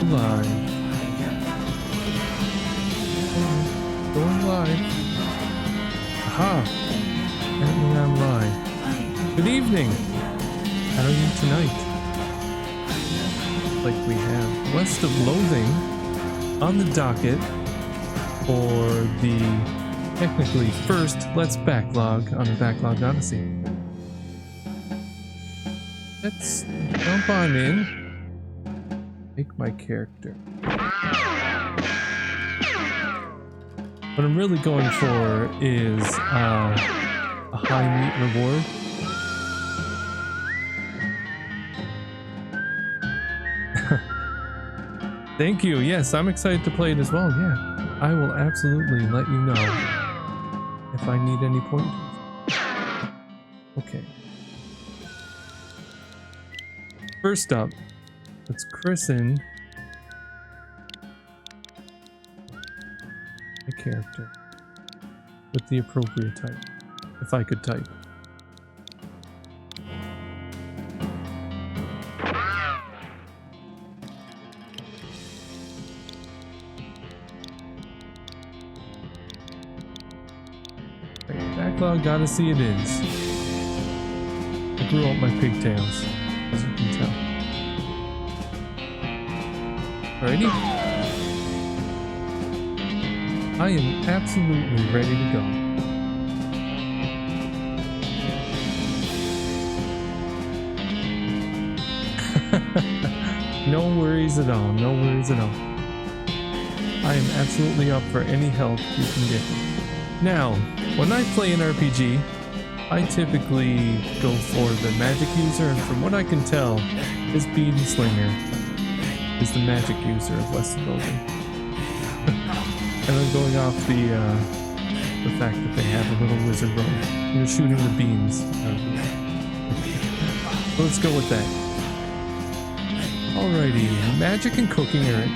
live. Going live. Aha! Apparently I'm live. Good evening! How are you tonight? Like we have West of Loathing on the docket for the technically first Let's Backlog on the Backlog Odyssey. Let's jump on in. Make my character. What I'm really going for is a high meat reward. Thank you. Yes, I'm excited to play it as well. Yeah, I will absolutely let you know if I need any pointers. Okay. First up, let's christen a character with the appropriate type, if I could type. Backlog Odyssey it is. I grew out my pigtails, as you can tell. Alrighty. I am absolutely ready to go. No worries at all, no worries at all. I am absolutely up for any help you can get me. Now, when I play an RPG, I typically go for the magic user, and from what I can tell, this Bean Slinger is the magic user of West of Loathing. And I'm going off the fact that they have a little wizard rogue. They're shooting the beams. Let's go with that. Alrighty, magic and cooking are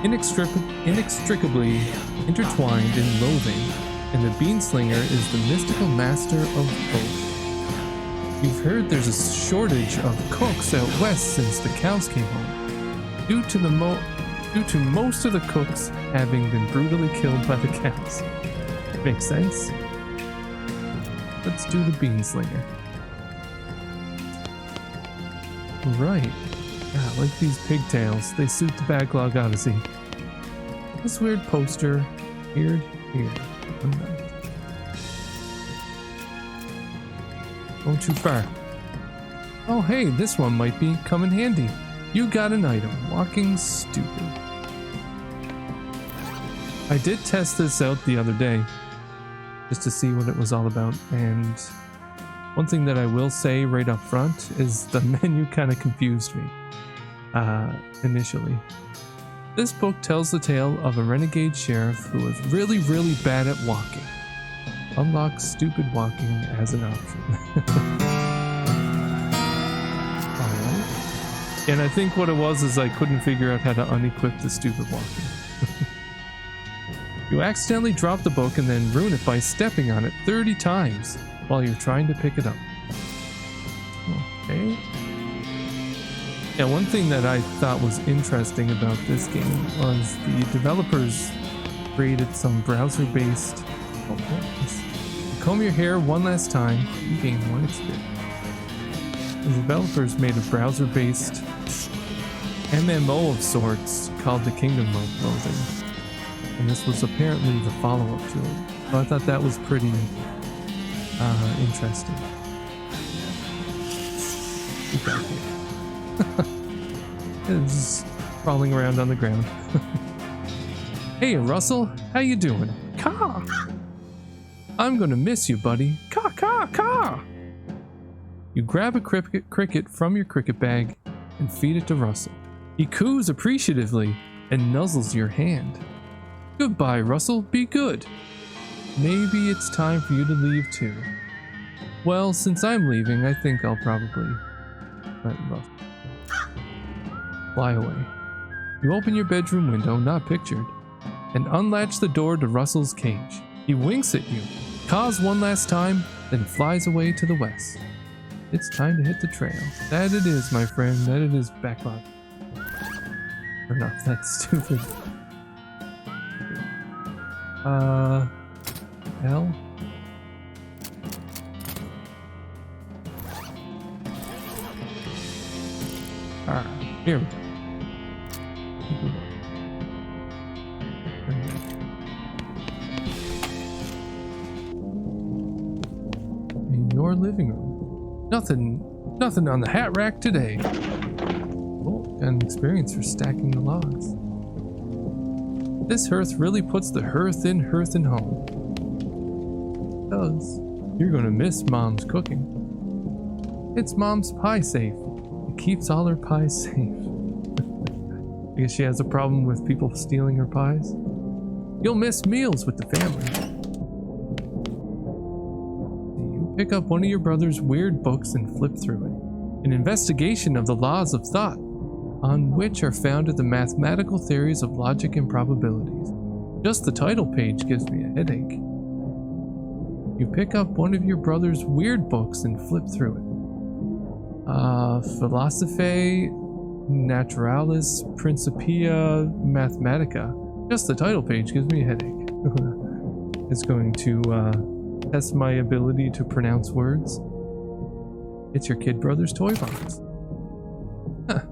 inextricably intertwined in Loathing, and the Bean Slinger is the mystical master of both. You've heard there's a shortage of cooks out west since the cows came home, due to most of the cooks having been brutally killed by the cows. Makes sense? Let's do the Bean Slinger. Right. Yeah, I like these pigtails. They suit the Backlog Odyssey. This weird poster appeared here. Going too far. Oh hey, this one might be come in handy. You got an item. Walking stupid. I did test this out the other day just to see what it was all about, and one thing that I will say right up front is the menu kind of confused me initially. This book tells the tale of a renegade sheriff who is really, really bad at walking. Unlock stupid walking as an option. Alright. And I think what it was is I couldn't figure out how to unequip the stupid walking. You accidentally drop the book and then ruin it by stepping on it 30 times while you're trying to pick it up. Okay. Yeah, one thing that I thought was interesting about this game was the developers created some browser-based comb your hair one last time, you gain 1 experience. The developers made a browser-based MMO of sorts called the Kingdom of Loathing, and this was apparently the follow-up to it. So I thought that was pretty interesting. It's crawling around on the ground. Hey Russell, how you doing? Caw! I'm gonna miss you, buddy. Caw, caw, caw! You grab a cricket from your cricket bag and feed it to Russell. He coos appreciatively and nuzzles your hand. Goodbye, Russell. Be good. Maybe it's time for you to leave too. Well, since I'm leaving, I think I'll probably let Russell fly away. You open your bedroom window, not pictured, and unlatch the door to Russell's cage. He winks at you, caws one last time, then flies away to the west. It's time to hit the trail. That it is, my friend, that it is. Backlog. Or not, that's stupid. L? Alright, here we go. In your living room. Nothing on the hat rack today. Oh, got an experience for stacking the logs. This hearth really puts the hearth in home. It does. You're gonna miss Mom's cooking. It's Mom's pie safe. It keeps all her pies safe. I guess she has a problem with people stealing her pies. You'll miss meals with the family. You pick up one of your brother's weird books and flip through it. An investigation of the laws of thought, on which are founded the mathematical theories of logic and probabilities. Just the title page gives me a headache. You pick up one of your brother's weird books and flip through it. Philosophiae Naturalis Principia Mathematica. Just the title page gives me a headache. It's going to test my ability to pronounce words. It's your kid brother's toy box. Huh.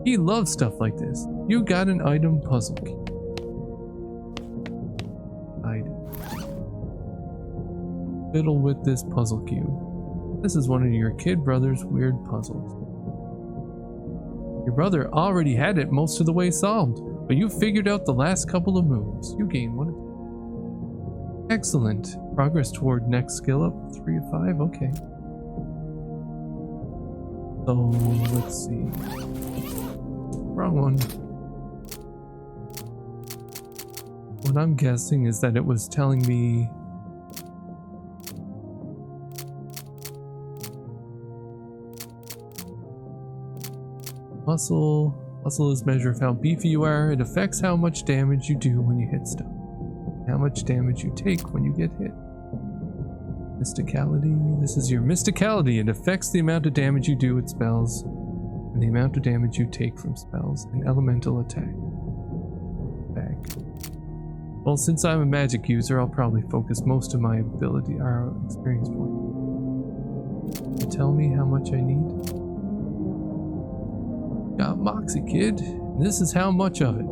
He loves stuff like this. You got an item puzzle key. Fiddle with this puzzle cube. This is one of your kid brother's weird puzzles. Your brother already had it most of the way solved, but you figured out the last couple of moves. You gain 1. Excellent. Progress toward next skill up. 3 of 5. Okay. So let's see. Wrong one. What I'm guessing is that it was telling me muscle. Muscle is measure of how beefy you are. It affects how much damage you do when you hit stuff. How much damage you take when you get hit. Mysticality. This is your mysticality. It affects the amount of damage you do with spells and the amount of damage you take from spells and elemental attack. Back. Well, since I'm a magic user, I'll probably focus most of my ability or experience point. Tell me how much I need. Got Moxie, kid. This is how much of it.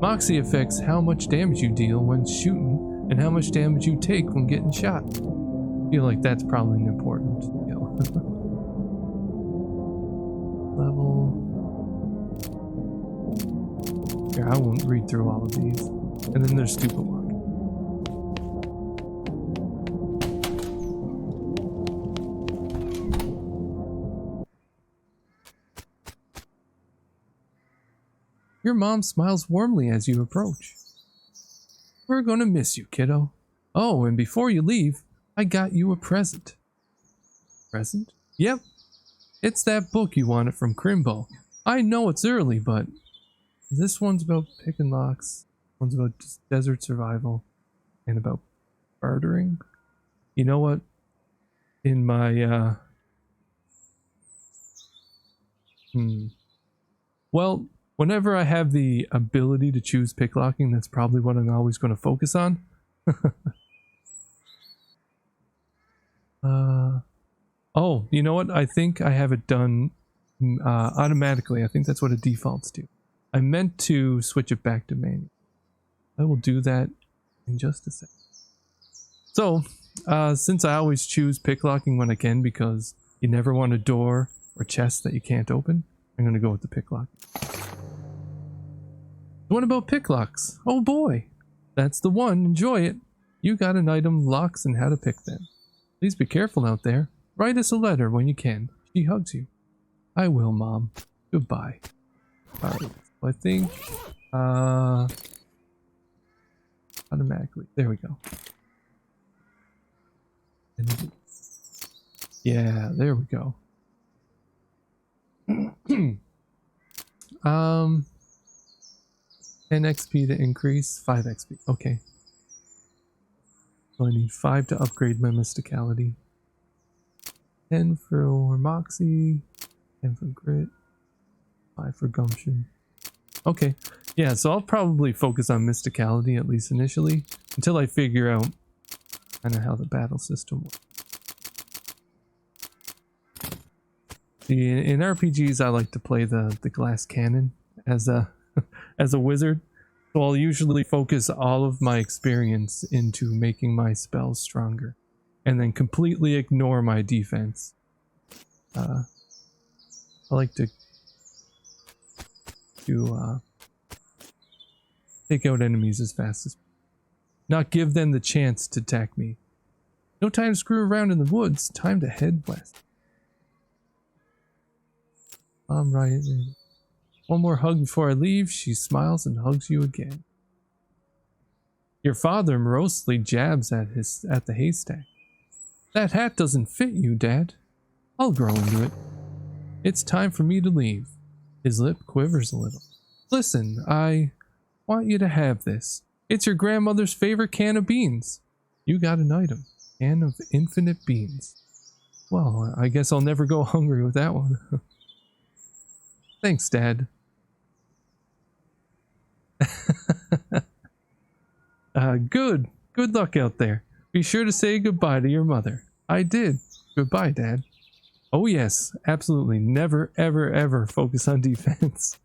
Moxie affects how much damage you deal when shooting and how much damage you take when getting shot. I feel like that's probably an important skill. Level. Here, I won't read through all of these. And then there's stupid one. Your mom smiles warmly as you approach. We're gonna miss you, kiddo. Oh, and before you leave, I got you a present. Present? Yep. It's that book you wanted from Crimbo. I know it's early, but this one's about picking locks. One's about desert survival. And about bartering. You know what? In my, Well, whenever I have the ability to choose picklocking, that's probably what I'm always going to focus on. Oh, you know what? I think I have it done automatically. I think that's what it defaults to. I meant to switch it back to manual. I will do that in just a second. So, since I always choose picklocking when I can because you never want a door or chest that you can't open, I'm going to go with the picklock. What about picklocks? Oh boy, that's the one. Enjoy it. You got an item, locks, and how to pick them. Please be careful out there. Write us a letter when you can. She hugs you. I will, Mom. Goodbye. Alright, so I think, automatically. There we go. Yeah, there we go. 10 XP to increase, 5 XP. Okay. So I need 5 to upgrade my mysticality. 10 for Moxie, 10 for grit, 5 for gumption. Okay. Yeah, so I'll probably focus on mysticality, at least initially, until I figure out kind of how the battle system works. See, in RPGs, I like to play the glass cannon as a as a wizard. So I'll usually focus all of my experience into making my spells stronger, and then completely ignore my defense. I like to take out enemies as fast as, not give them the chance to attack me. No time to screw around in the woods. Time to head west. I'm right. One more hug before I leave. She smiles and hugs you again. Your father morosely jabs at the haystack. That hat doesn't fit you, Dad. I'll grow into it. It's time for me to leave. His lip quivers a little. Listen, I want you to have this. It's your grandmother's favorite can of beans. You got an item. Can of infinite beans. Well, I guess I'll never go hungry with that one. Thanks, Dad. Good. Good luck out there. Be sure to say goodbye to your mother. I did. Goodbye, Dad. Oh yes, absolutely. Never, ever, ever focus on defense.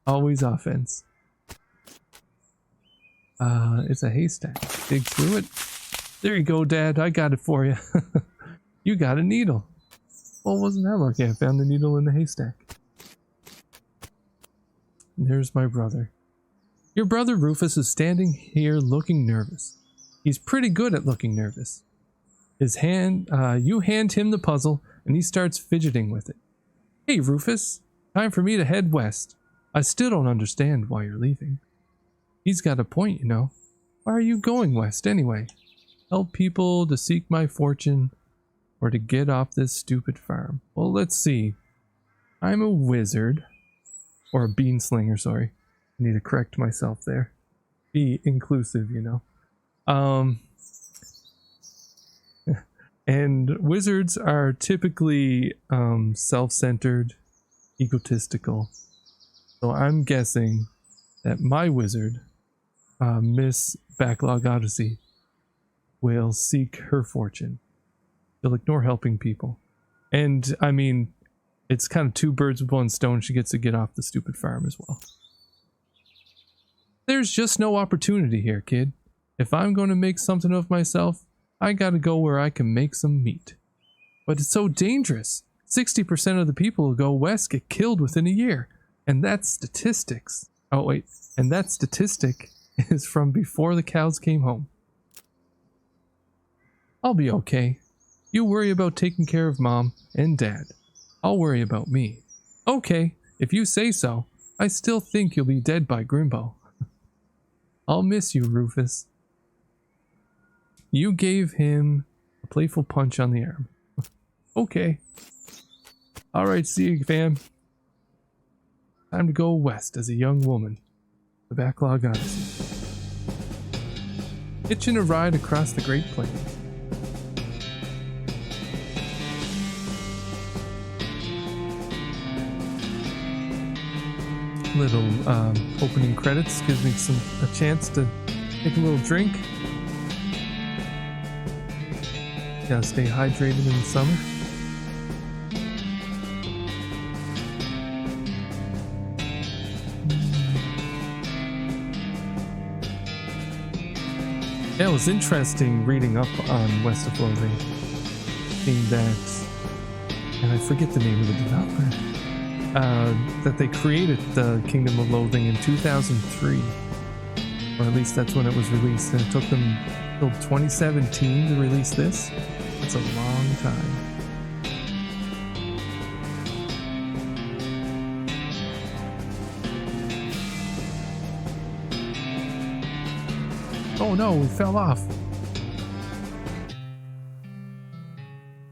Always offense. It's a haystack. Dig through it. There you go, Dad. I got it for you. You got a needle. Well, wasn't that lucky? I found the needle in the haystack. And there's my brother. Your brother Rufus is standing here looking nervous. He's pretty good at looking nervous. You hand him the puzzle, and he starts fidgeting with it. Hey, Rufus. Time for me to head west. I still don't understand why you're leaving. He's got a point, you know. Why are you going west anyway? Help people, to seek my fortune, or to get off this stupid farm? Well, let's see. I'm a wizard. Or a beanslinger, sorry. I need to correct myself there. Be inclusive, you know. And wizards are typically self-centered, egotistical. So I'm guessing that my wizard, Miss Backlog Odyssey, will seek her fortune. She'll ignore helping people. And, I mean, it's kind of two birds with one stone. She gets to get off the stupid farm as well. There's just no opportunity here, kid. If I'm going to make something of myself, I gotta go where I can make some meat. But it's so dangerous. 60% of the people who go west get killed within a year. And that's statistics. Oh wait, and that statistic is from before the cows came home. I'll be okay. You worry about taking care of Mom and Dad. I'll worry about me. Okay, if you say so. I still think you'll be dead by Grimbo. I'll miss you, Rufus. You gave him a playful punch on the arm. Okay. Alright, see you, fam. Time to go west as a young woman. The Backlog Odyssey. Hitching a ride across the Great Plains. Little opening credits gives me a chance to take a little drink. Gotta stay hydrated in the summer. Yeah, it was interesting reading up on West of Loathing. Seeing that, and I forget the name of the developer, that they created the Kingdom of Loathing in 2003. Or at least that's when it was released, and it took them till 2017 to release this. That's a long time. Oh no, we fell off.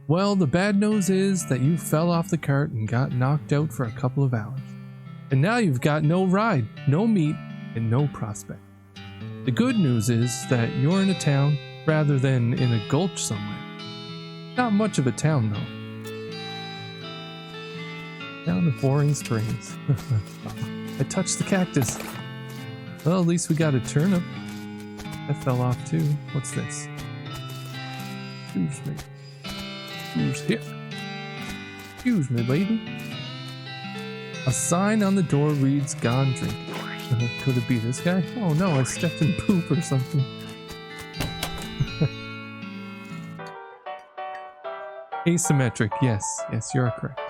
Well, the bad news is that you fell off the cart and got knocked out for a couple of hours. And now you've got no ride, no meat, and no prospect. The good news is that you're in a town rather than in a gulch somewhere. Not much of a town, though. Down to Boring Springs. I touched the cactus. Well, at least we got a turnip. That fell off too. What's this? Excuse me. Who's here? Excuse me, lady. A sign on the door reads, "Gone drinking." Could it be this guy? Oh no, I stepped in poop or something. Asymmetric, yes, you're correct.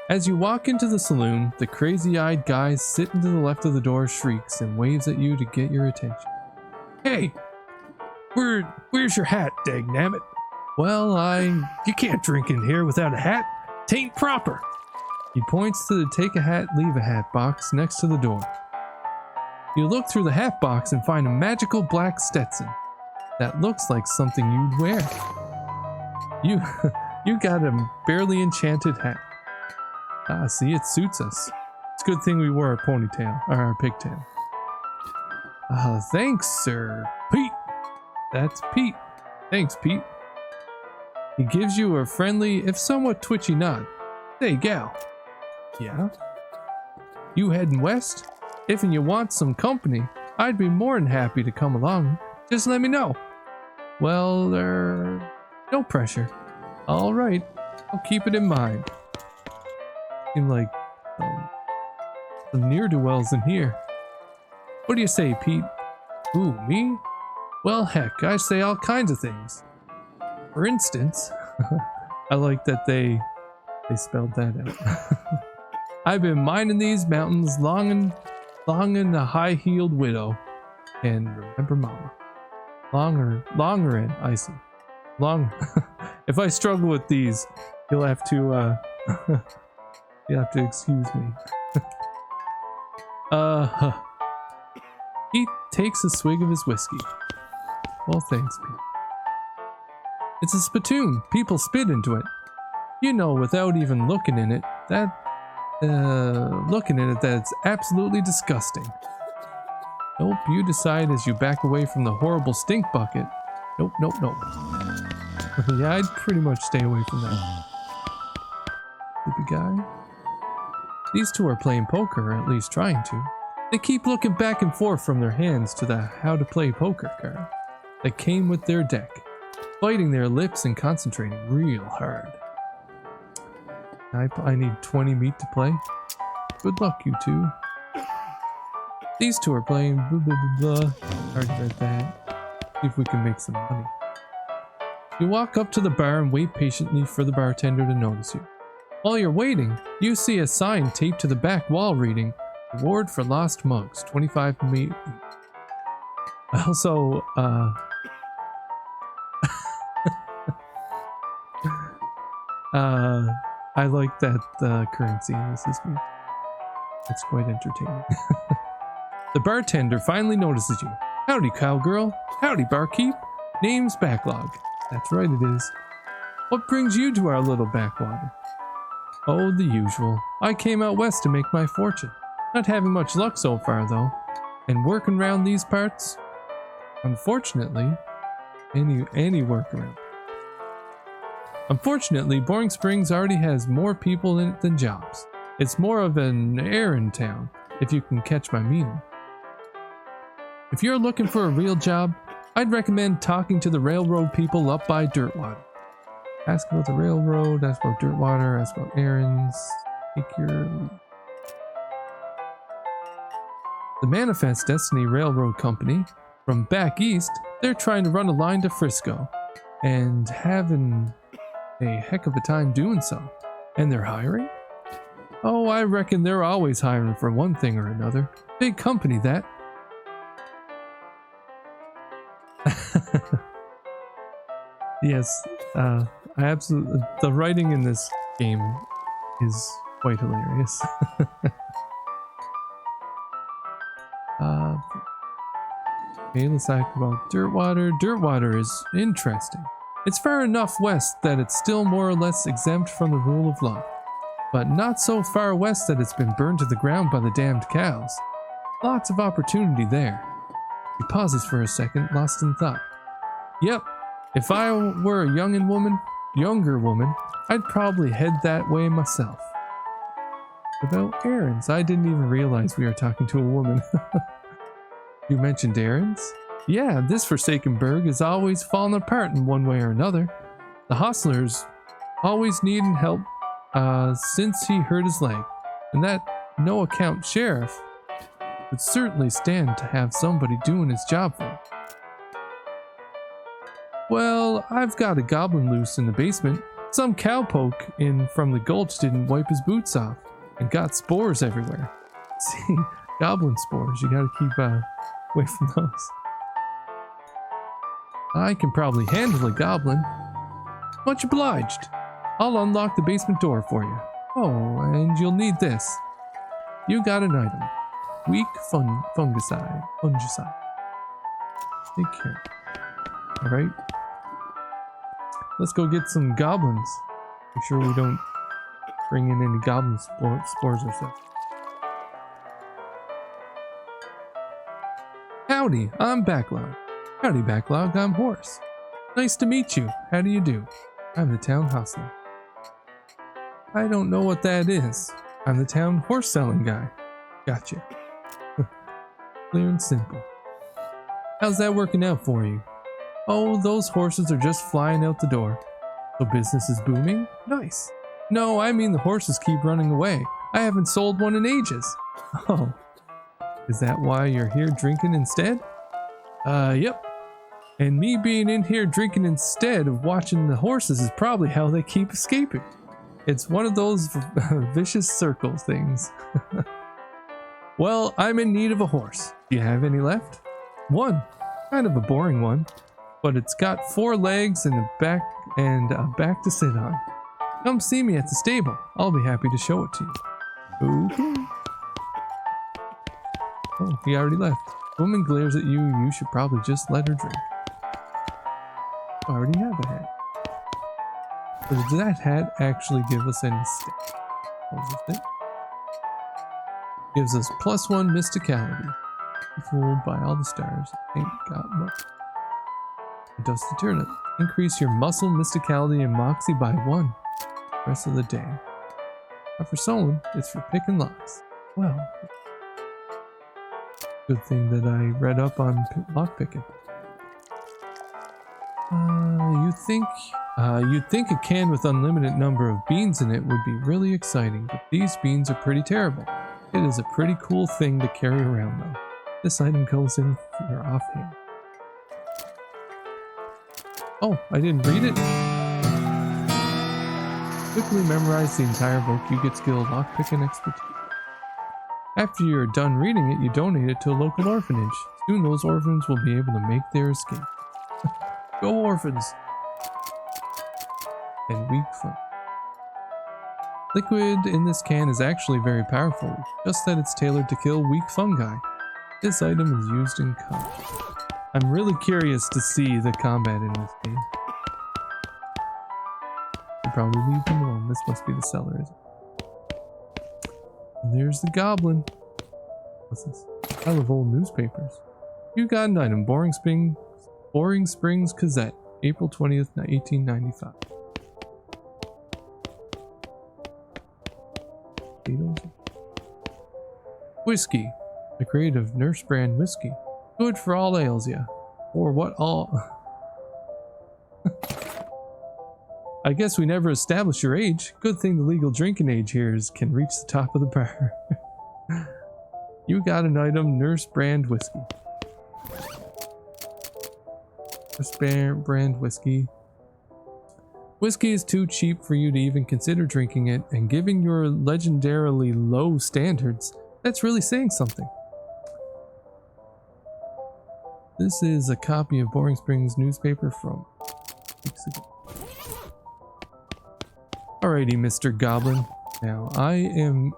As you walk into the saloon, the crazy-eyed guy sitting to the left of the door shrieks and waves at you to get your attention. Hey, where's your hat, dagnabbit? Well, you can't drink in here without a hat. Tain't proper. He points to the take a hat, leave a hat box next to the door. You look through the hat box and find a magical black Stetson that looks like something you'd wear. You got a barely enchanted hat. Ah, see, it suits us. It's a good thing we wore our ponytail, or our pigtail. Thanks, sir. Pete. That's Pete. Thanks, Pete. He gives you a friendly, if somewhat twitchy nod. Hey, gal. Yeah? You heading west? If you want some company, I'd be more than happy to come along. Just let me know. Well, no pressure. All right, I'll keep it in mind. Seem like some ne'er-do-wells in here. What do you say, Pete? Ooh, me? Well, heck, I say all kinds of things. For instance, I like that they spelled that out. I've been minding these mountains longing a high-heeled widow, and remember mama. Longer and icy. Long. If I struggle with these, you'll have to excuse me. He takes a swig of his whiskey. Well, thanks, Pete. It's a spittoon. People spit into it. You know, without even looking in it, that it's absolutely disgusting. Nope, you decide as you back away from the horrible stink bucket. Nope. Yeah, I'd pretty much stay away from that. Sleepy guy. These two are playing poker, or at least trying to. They keep looking back and forth from their hands to the how to play poker card that came with their deck, biting their lips and concentrating real hard. I need 20 meat to play. Good luck, you two. These two are playing blah blah blah blah. Already read that. See if we can make some money. You walk up to the bar and wait patiently for the bartender to notice you. While you're waiting, you see a sign taped to the back wall reading, "Reward for lost mugs, 25 meat." Also, I like that currency in this is me. It's quite entertaining. The bartender finally notices you. Howdy, cowgirl. Howdy, barkeep. Name's Backlog. That's right, it is. What brings you to our little backwater? Oh, the usual. I came out west to make my fortune. Not having much luck so far, though. And working around these parts? Unfortunately, any workaround. Unfortunately, Boring Springs already has more people in it than jobs. It's more of an errand town, if you can catch my meaning. If you're looking for a real job, I'd recommend talking to the railroad people up by Dirtwater. Ask about the railroad, ask about Dirtwater, ask about errands. Take your lead. The Manifest Destiny Railroad Company, from back east, they're trying to run a line to Frisco, and having a heck of a time doing so. And they're hiring? Oh, I reckon they're always hiring for one thing or another. Big company, that. Yes, I absolutely. The writing in this game is quite hilarious. Okay, let's talk about Dirtwater. Dirtwater is interesting. It's far enough west that it's still more or less exempt from the rule of law, but not so far west that it's been burned to the ground by the damned cows. Lots of opportunity there. He pauses for a second, lost in thought. Yep, if I were a younger woman, I'd probably head that way myself. About errands. I didn't even realize we were talking to a woman. You mentioned errands? Yeah, this forsaken burg is always falling apart in one way or another. The hostler's always needing help since he hurt his leg, and that no-account sheriff would certainly stand to have somebody doing his job for him. Well, I've got a goblin loose in the basement. Some cowpoke in from the gulch didn't wipe his boots off and got spores everywhere. See, goblin spores, you gotta keep away from those. I can probably handle a goblin. Much obliged. I'll unlock the basement door for you. Oh, and you'll need this. You got an item. Weak fungicide. Take care. Alright. Let's go get some goblins. Make sure we don't bring in any goblin spores ourselves. Howdy, I'm Backlog. Howdy, Backlog, I'm Horse. Nice to meet you. How do you do? I'm the town hostler. I don't know what that is. I'm the town horse selling guy. Gotcha. Clear and simple. How's that working out for you? Oh, those horses are just flying out the door. So business is booming? Nice. No, I mean the horses keep running away. I haven't sold one in ages. Oh. Is that why you're here drinking instead? Yep. And me being in here drinking instead of watching the horses is probably how they keep escaping. It's one of those vicious circle things. Well, I'm in need of a horse. Do you have any left? One. Kind of a boring one. But it's got 4 legs and a back to sit on. Come see me at the stable. I'll be happy to show it to you. Okay. Oh, he already left. Woman glares at you. You should probably just let her drink. I already have a hat. But did that hat actually give us any stats? What was it? Gives us +1 mysticality. Fooled by all the stars. Ain't got much. Dusty turnip. Increase your muscle, mysticality, and moxie by 1. Rest of the day. Not for sewing, it's for picking locks. Well, good thing that I read up on lock picking. You'd think a can with unlimited number of beans in it would be really exciting, but these beans are pretty terrible. It is a pretty cool thing to carry around though. This item goes in for your offhand. Oh, I didn't read it? Quickly memorize the entire book, you get skill lockpicking expertise. After you're done reading it, you donate it to a local orphanage. Soon those orphans will be able to make their escape. Go orphans! And weak fun. Liquid in this can is actually very powerful, just that it's tailored to kill weak fungi. This item is used in combat. I'm really curious to see the combat in this game. Should probably leave them alone. This must be the cellar, isn't it? And there's the goblin. What's this? Pile of old newspapers. You got an item. Boring Springs Gazette, April 20th, 1895. Whiskey. A crate of nurse brand whiskey. Good for all ails ya. Or what all... I guess we never established your age. Good thing the legal drinking age here can reach the top of the bar. You got an item, nurse brand whiskey. Nurse brand whiskey. Whiskey is too cheap for you to even consider drinking it, and given your legendarily low standards, that's really saying something. This is a copy of Boring Springs newspaper from weeks ago. Alrighty, Mr. Goblin. Now, I am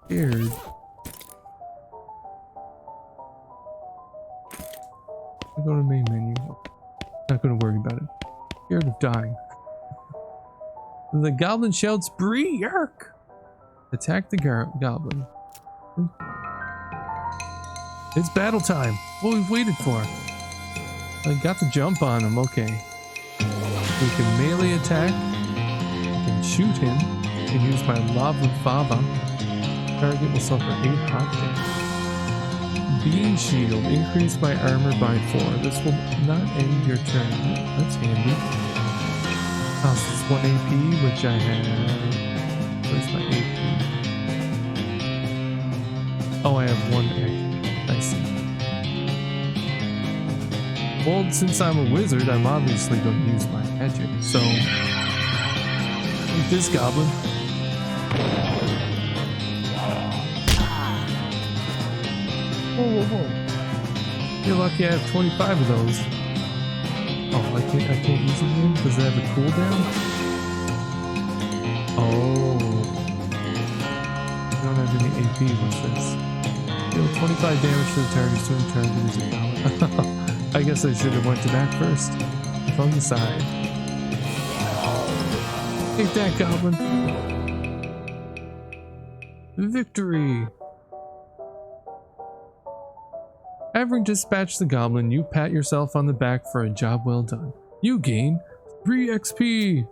scared. I go to main menu. Not gonna worry about it. Scared of dying. The goblin shouts, "Bree, yerk!" Attack the goblin. It's battle time. What we've waited for. I got the jump on him. Okay. We can melee attack. We can shoot him. and use my Lava Fava. Target will suffer 8 hot damage. Beam Shield. Increase my armor by 4. This will not end your turn. That's handy. Costs us 1 AP, which I have. Where's my AP? Oh, I have 1 action. I see. Well, since I'm a wizard, I'm obviously going to use my magic. So, with this goblin. Whoa. You're lucky I have 25 of those. Oh, I can't use it here? Does it have a cooldown? Oh. I don't have any AP. What's this? Deal 25 damage to the target, soon target is a goblin. I guess I should have went to that first. From the side. Take that, goblin. Victory! Having dispatched the goblin, you pat yourself on the back for a job well done. You gain 3 XP!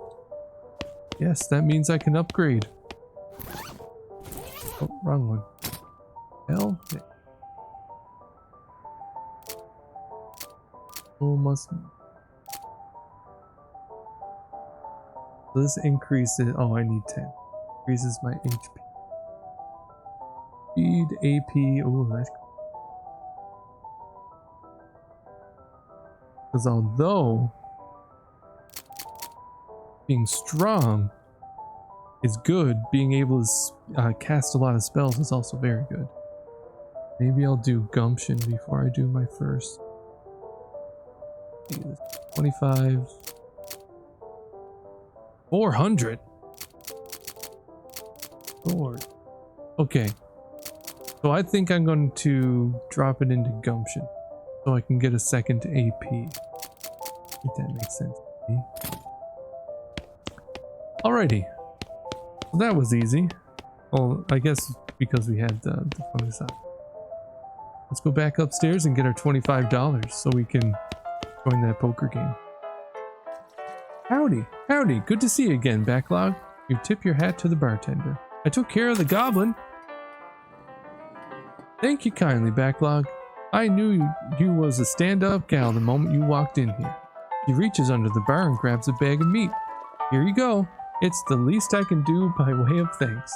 Yes, that means I can upgrade. Oh, wrong one. Hell? Oh, must... This increases... Oh, I need 10. Increases my HP. Speed, AP... Oh, that's... Because although being strong is good, being able to cast a lot of spells is also very good. Maybe I'll do gumption before I do my first. 25. 400. Lord. Okay. So I think I'm going to drop it into gumption. So I can get a second AP. If that makes sense to me. Alrighty. Well, that was easy. Well, I guess because we had the fungus out. Let's go back upstairs and get our $25 so we can join that poker game. Howdy. Howdy. Good to see you again, Backlog. You tip your hat to the bartender. I took care of the goblin. Thank you kindly, Backlog. I knew you was a stand-up gal the moment you walked in here. He reaches under the bar and grabs a bag of meat. Here you go. It's the least I can do by way of thanks.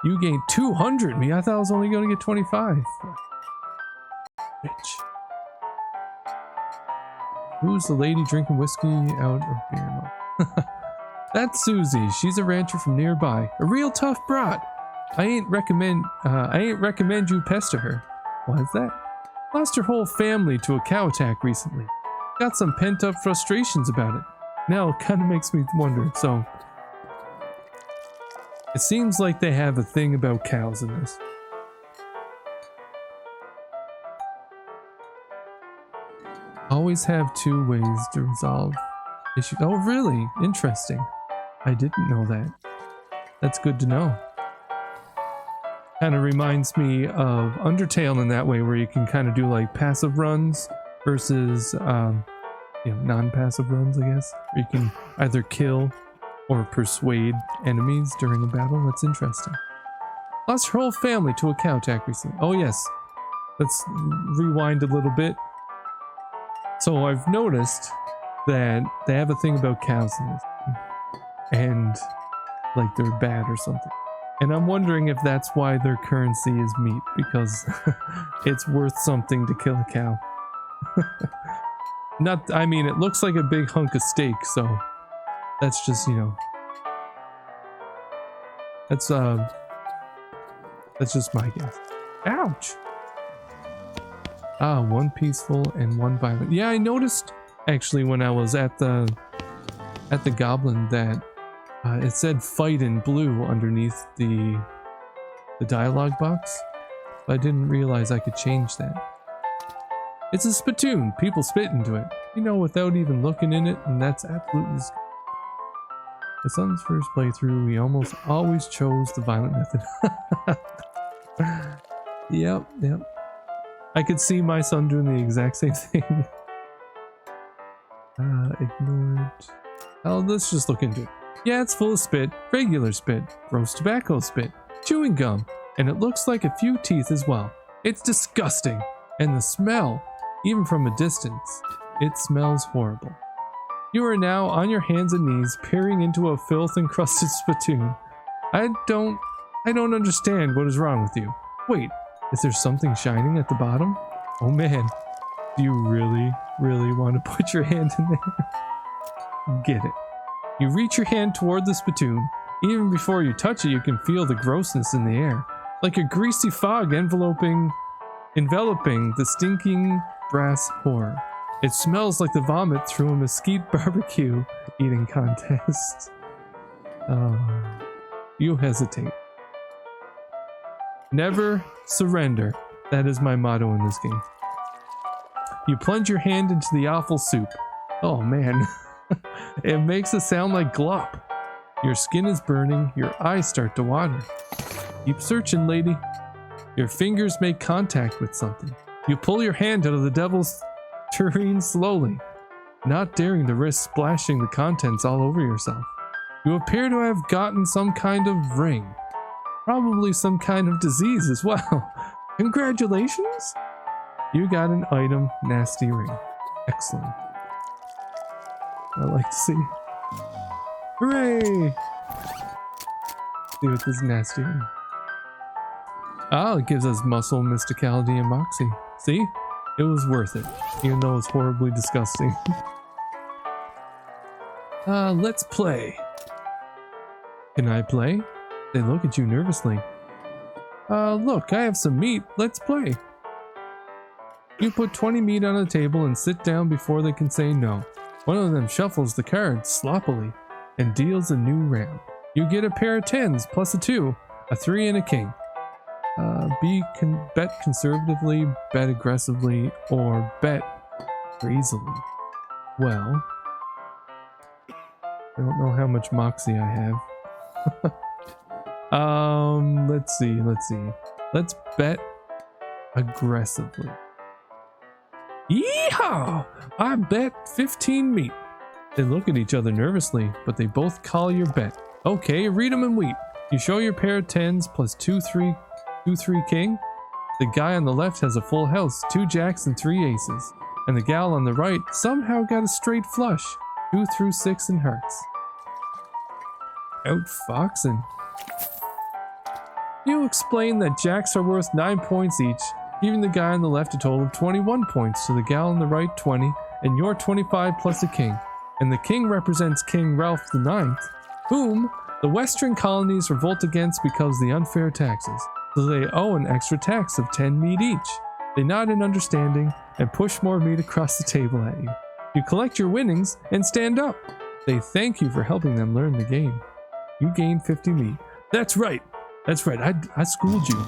You gained 200 me. I thought I was only going to get 25. Bitch. Who's the lady drinking whiskey out of beer mug? That's Susie. She's a rancher from nearby. A real tough brat. I ain't recommend you pester her. Why is that? Lost her whole family to a cow attack recently. Got some pent-up frustrations about it. Now it kind of makes me wonder, so... It seems like they have a thing about cows in this. Always have 2 ways to resolve issues. Oh, really? Interesting. I didn't know that. That's good to know. Kind of reminds me of Undertale in that way, where you can kind of do like passive runs versus non-passive runs, I guess. Where you can either kill or persuade enemies during a battle. That's interesting. Lost her whole family to a cow attack recently. Oh yes. Let's rewind a little bit. So I've noticed that they have a thing about cows in this. And like they're bad or something. And I'm wondering if that's why their currency is meat, because it's worth something to kill a cow. I mean, it looks like a big hunk of steak, so that's just, that's just my guess. Ouch! Ah, 1 peaceful and 1 violent. Yeah, I noticed actually when I was at the goblin that it said fight in blue underneath the dialogue box, but I didn't realize I could change that. It's a spittoon. People spit into it, without even looking in it, and that's absolutely disgusting. My son's first playthrough, we almost always chose the violent method. Yep. I could see my son doing the exact same thing. Ignored. Oh, let's just look into it. Yeah, it's full of spit, regular spit, gross tobacco spit, chewing gum, and it looks like a few teeth as well. It's disgusting. And the smell, even from a distance, it smells horrible. You are now on your hands and knees peering into a filth-encrusted spittoon. I don't understand what is wrong with you. Wait, is there something shining at the bottom? Oh man, do you really want to put your hand in there? Get it. You reach your hand toward the spittoon. Even before you touch it, you can feel the grossness in the air, like a greasy fog enveloping the stinking brass horror. It smells like the vomit through a mesquite barbecue eating contest. You hesitate. Never surrender. That is my motto in this game. You plunge your hand into the awful soup. Oh man. It makes a sound like glop. Your skin is burning. Your eyes start to water. Keep searching, lady. Your fingers make contact with something. You pull your hand out of the devil's tureen slowly, not daring to risk splashing the contents all over yourself. You appear to have gotten some kind of ring. Probably some kind of disease as well. Congratulations! You got an item nasty ring. Excellent. I like to see. Hooray! See what this nasty ring. Ah, it gives us muscle, mysticality, and moxie. See? It was worth it, even though it's horribly disgusting. Let's play. Can I play? They look at you nervously. Look, I have some meat. Let's play. You put 20 meat on the table and sit down before they can say no. One of them shuffles the cards sloppily and deals a new round. You get a pair of 10s plus a 2, a 3 and a king. Bet conservatively, bet aggressively, or bet crazily. Well, I don't know how much moxie I have. Let's see. Let's bet aggressively. Yeehaw! I bet 15 meat. They look at each other nervously, but they both call your bet. Okay, read them and wheat. You show your pair of 10s plus 2-3 king. The guy on the left has a full house, 2 jacks and 3 aces. And the gal on the right somehow got a straight flush, 2 through 6 in hearts. Outfoxing. You explain that jacks are worth 9 points each, giving the guy on the left a total of 21 points, to the gal on the right 20, and your 25 plus a king. And the king represents King Ralph IX, whom the western colonies revolt against because of the unfair taxes. So they owe an extra tax of 10 meat each. They nod in understanding and push more meat across the table at you. You collect your winnings and stand up. They thank you for helping them learn the game. You gain 50 meat. That's right. I schooled you.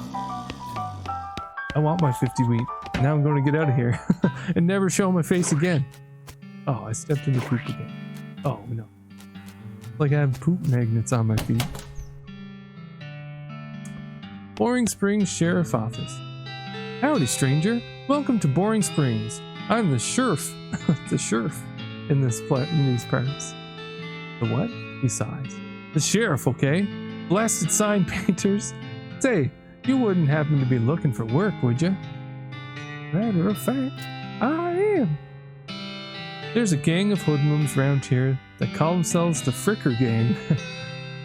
I want my 50 wheat. Now I'm going to get out of here and never show my face again. Oh, I stepped into poop again. Oh no. Like I have poop magnets on my feet. Boring Springs Sheriff Office. Howdy, stranger. Welcome to Boring Springs. I'm the sheriff. The sheriff in these parts. The what? He sighs. The sheriff, okay? Blasted sign painters. Say, you wouldn't happen to be looking for work, would you? Matter of fact, I am. There's a gang of hoodlums round here that call themselves the Fricker Gang.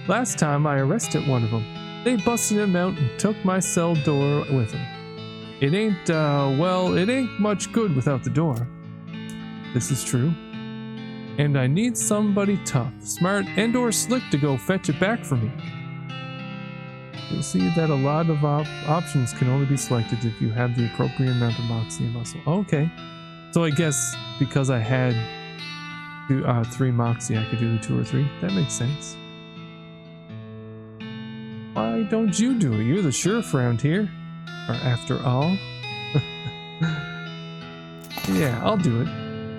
Last time I arrested one of them. They busted him out and took my cell door with them. It ain't much good without the door. This is true. And I need somebody tough, smart, and or slick to go fetch it back for me. You'll see that a lot of options can only be selected if you have the appropriate amount of moxie and muscle. Okay. So I guess because I had 3 moxie, I could do the 2 or 3. That makes sense. Why don't you do it? You're the sheriff around here. Or after all. Yeah, I'll do it.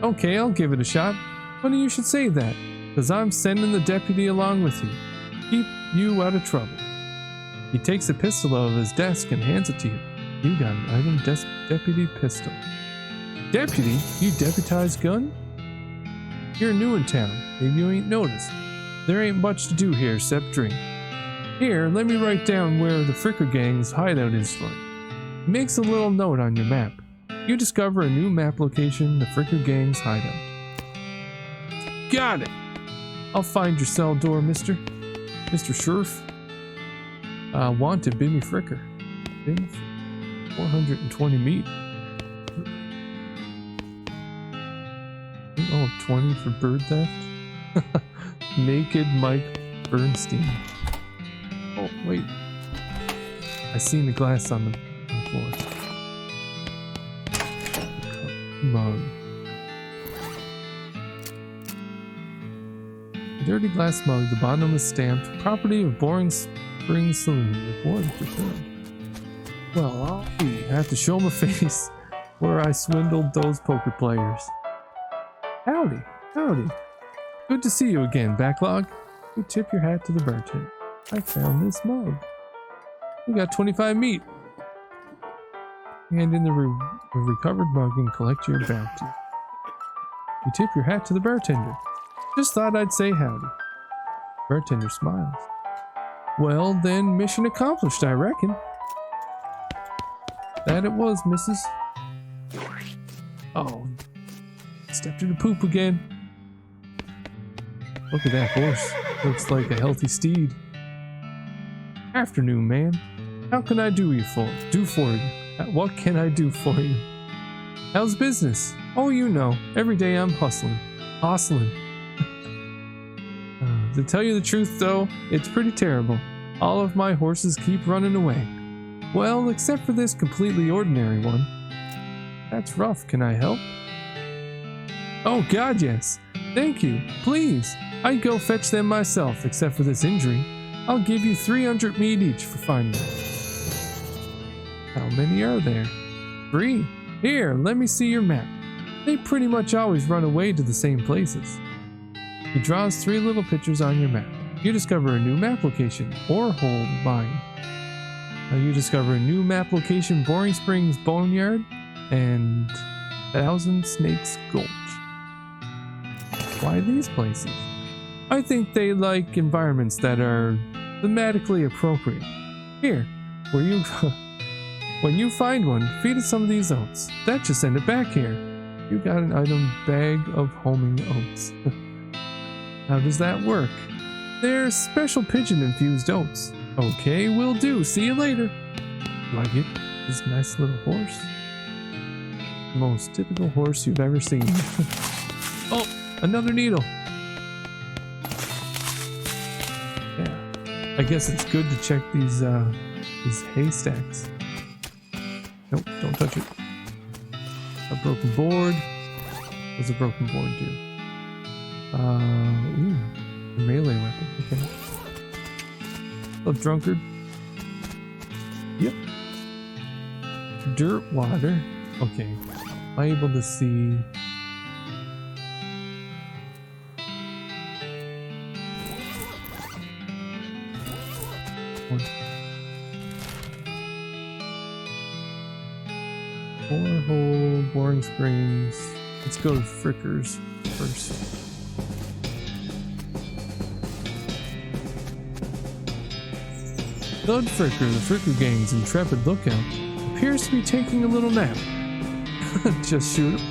Okay, I'll give it a shot. Funny you should say that, because I'm sending the deputy along with you. Keep you out of trouble. He takes a pistol out of his desk and hands it to you. You got an item, deputy pistol. Deputy? You deputized gun? You're new in town. Maybe you ain't noticed. There ain't much to do here except drink. Here, let me write down where the Fricker Gang's hideout is for you. It makes a little note on your map. You discover a new map location, the Fricker Gang's hideout. Got it! I'll find your cell door, Mr. Sheriff. Wanted Bimmy Fricker. 420 meat. Oh, 20 for bird theft. Naked Mike Bernstein. Oh, wait. I seen the glass on the floor. Mug. A dirty glass mug, the bottom is stamped, property of Boring Spring Saloon. Report returned. Well, I have to show my face where I swindled those poker players. Howdy, howdy. Good to see you again, Backlog. You tip your hat to the bartender. I found this mug. We got 25 meat. Hand in the recovered mug and collect your bounty. You tip your hat to the bartender. Just thought I'd say howdy. Bartender smiles. Well, then, mission accomplished, I reckon. That it was, missus. Oh, stepped in the poop again. Look at that horse. Looks like a healthy steed. Afternoon, man. How can I do for you? What can I do for you? How's business? Oh, you know, every day I'm hustling. To tell you the truth, though, it's pretty terrible. All of my horses keep running away. Well, except for this completely ordinary one. That's rough. Can I help? Oh, God, yes. Thank you. Please. I'd go fetch them myself, except for this injury. I'll give you 300 meat each for finding them. How many are there? 3. Here, let me see your map. They pretty much always run away to the same places. He draws 3 little pictures on your map. You discover a new map location, Orehole Mine. You discover a new map location, Boring Springs Boneyard, and Thousand Snakes Gulch. Why these places? I think they like environments that are thematically appropriate. Here, when you find one, feed it some of these oats. That should send it back here. You got an item bag of homing oats. How does that work? They're special pigeon-infused oats. Okay, will do. See you later. Like it? This nice little horse. The most typical horse you've ever seen. Oh, another needle. Yeah, I guess it's good to check these haystacks. Nope, don't touch it. A broken board. What does a broken board do? Ooh, a melee weapon. Okay. A drunkard. Yep. Dirt water. Okay. Am I able to see? Borehole, Boring Springs. Let's go to Frickers first. Thud Fricker, the Fricker Gang's intrepid lookout, appears to be taking a little nap. Just shoot him.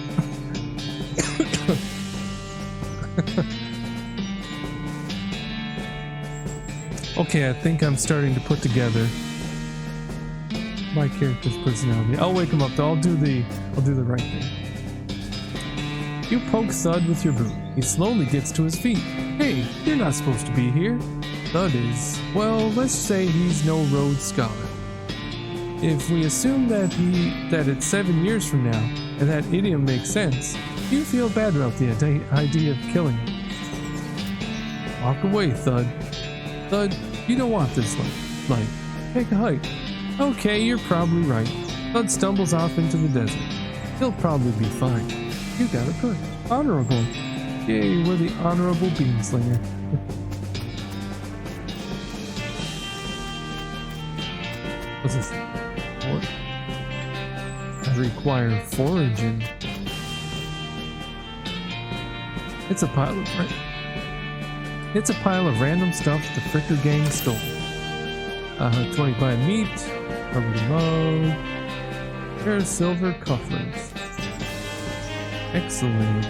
Okay, I think I'm starting to put together my character's personality. I'll wake him up though. I'll do the right thing. You poke Thud with your boot. He slowly gets to his feet. Hey, you're not supposed to be here. Thud is, well, let's say he's no Rhodes Scholar. If we assume that it's 7 years from now, and that idiom makes sense, you feel bad about the idea of killing him. Walk away, Thud. Thud, you don't want this life. Take a hike. Okay, you're probably right. Thud stumbles off into the desert. He'll probably be fine. You got it good. Honorable. Yay, we're the honorable beanslinger. What's this? What? I require foraging. It's a pilot, right? It's a pile of random stuff the Fricker gang stole. 25 meat, rubber mug, pair of silver cufflinks. Excellent.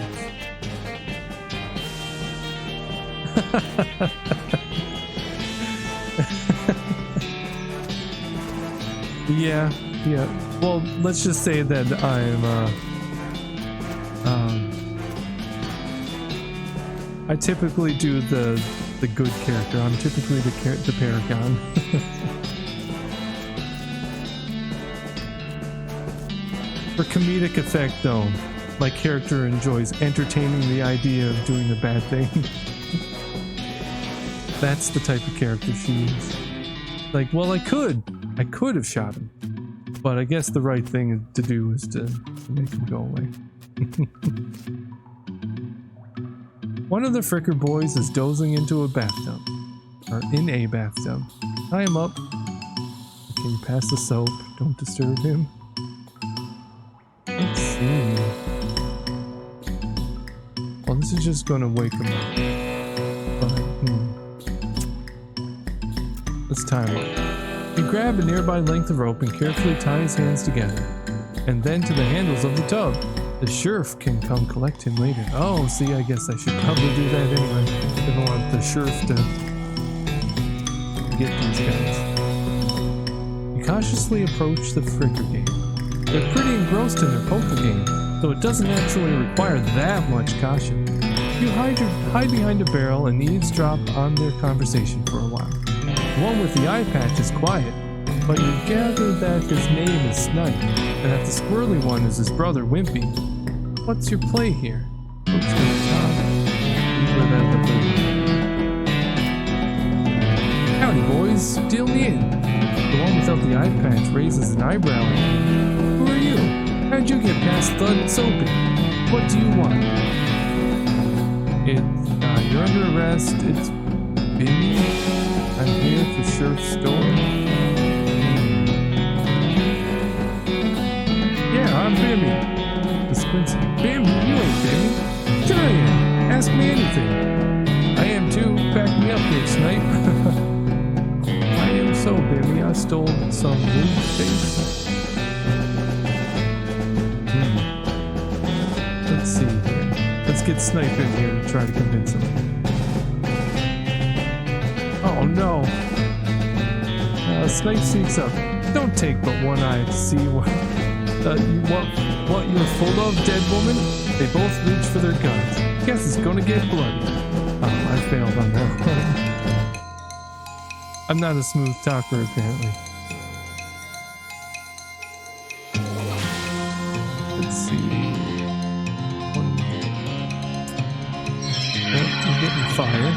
Yeah. Well, let's just say that I typically do the good character. I'm typically the paragon. For comedic effect, though, my character enjoys entertaining the idea of doing a bad thing. That's the type of character she is. Like, well, I could have shot him, but I guess the right thing to do is to make him go away. One of the Fricker boys is dozing into a bathtub, or in a bathtub. Tie him up. Can you pass the soap? Don't disturb him. Let's see. Well, this is just gonna wake him up. But, let's tie him up. You grab a nearby length of rope and carefully tie his hands together, and then to the handles of the tub. The sheriff can come collect him later. Oh, see, I guess I should probably do that anyway, if I want the sheriff to get these guys. You cautiously approach the Fricker game. They're pretty engrossed in their poker game, though it doesn't actually require that much caution. You hide behind a barrel and eavesdrop on their conversation for a while. The one with the eye patch is quiet, but you gather that his name is Snipe, and that the squirrely one is his brother Wimpy. What's your play here? Looks good, Tom. Howdy, boys. Deal me in. The one without the eye patch raises an eyebrow. Who are you? How'd you get past Thud and Soapy? What do you want? You're under arrest. It's Bimmy. I'm here for Sheriff's store. Yeah, I'm Bimmy. The Squincy. Bimmy, you ain't Bimmy. Sure I am. Ask me anything. I am too. Back me up here, Snipe. I am so Bimmy. I stole some blue face. Let's see here. Let's get Snipe in here and try to convince him. Oh no. Snipe sneaks up. Don't take but one eye to see what you're full of, dead woman? They both reach for their guns. Guess it's gonna get bloody. Oh, I failed on that one. I'm not a smooth talker, apparently. Let's see. I'm getting fire.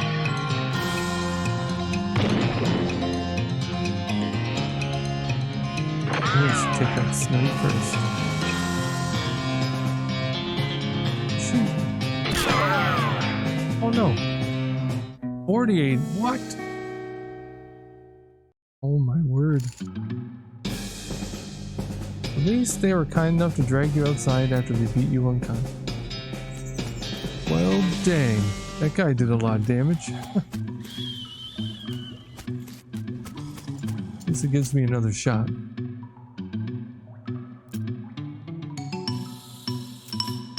We should take out Snipe first. Shoot. Oh no. 48. What? Oh my word. At least they were kind enough to drag you outside after they beat you unconscious. Well, dang. That guy did a lot of damage. At least it gives me another shot.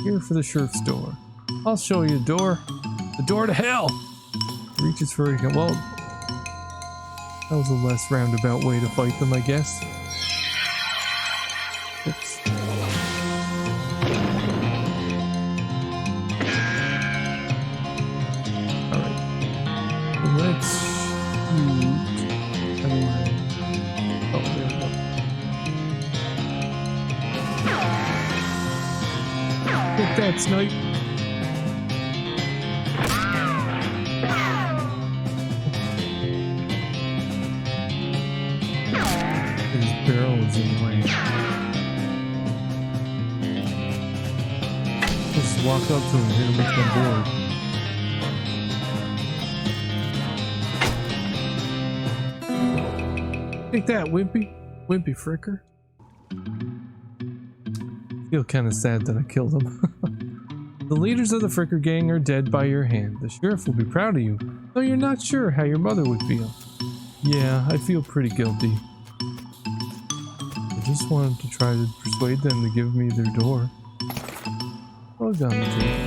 Here for the sheriff's door. I'll show you a door. The door to hell! Reaches for a gun. Well, that was a less roundabout way to fight them, I guess. Oops. Alright. Let's shoot. Oh, there we go. Get that, Snipe. His barrel is in the way. Just walk up to him and hit him with my board. Take that, Wimpy. Wimpy Fricker. Feel kind of sad that I killed him. The leaders of the Fricker gang are dead by your hand. The sheriff will be proud of you. So you're not sure how your mother would feel? Yeah, I feel pretty guilty. I just wanted to try to persuade them to give me their door. Well done, Jake.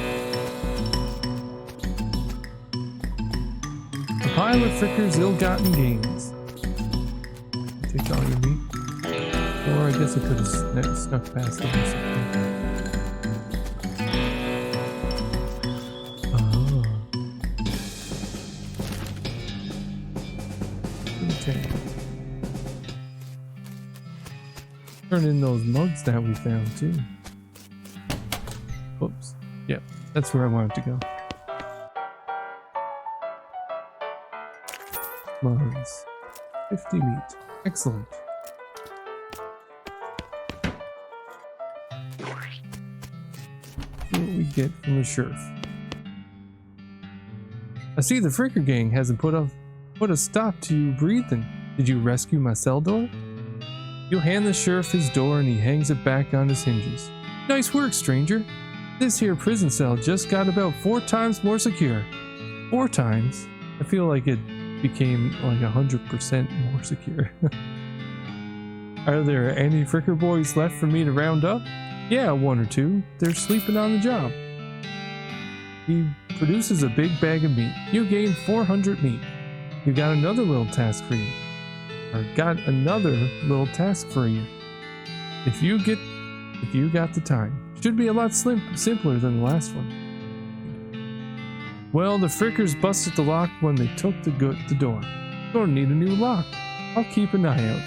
A pile of Fricker's ill-gotten gains. Take all your meat. Or I guess I could have snuck past them or something. Oh. Okay. Turn in those mugs that we found too. Oops. Yep, that's where I wanted to go. Mugs. 50 meat. Excellent. See what we get from the sheriff. I see the Fricker gang hasn't put a stop to you breathing. Did you rescue my cell door? You hand the sheriff his door and he hangs it back on his hinges. Nice work, stranger. This here prison cell just got about 4 times more secure. 4 times? I feel like it became like 100% more secure. Are there any Fricker boys left for me to round up? Yeah, 1 or 2. They're sleeping on the job. He produces a big bag of meat. You gain 400 meat. You got another little task for you. If you got the time. Should be a lot simpler than the last one. Well, the Frickers busted the lock when they took the door. Gonna need a new lock. I'll keep an eye out.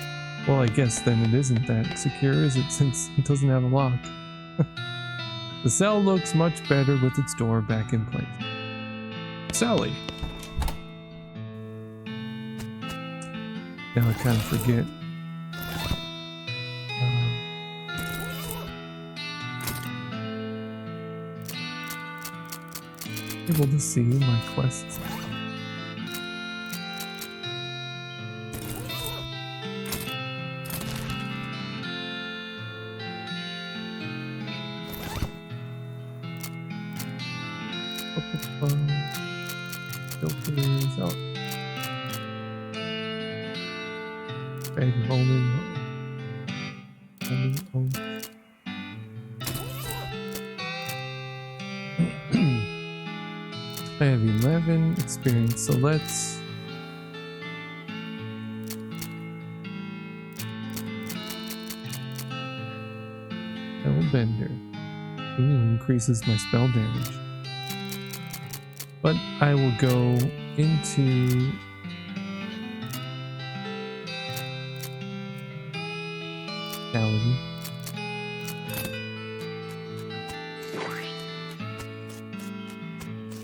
Well, I guess then it isn't that secure, is it, since it doesn't have a lock? The cell looks much better with its door back in place. Sally. Now I kind of forget. Able to see my quests. Filters out. Bag of almond. I have 11 experience, so let's Spellbender. Ooh, increases my spell damage. But I will go into Paladin.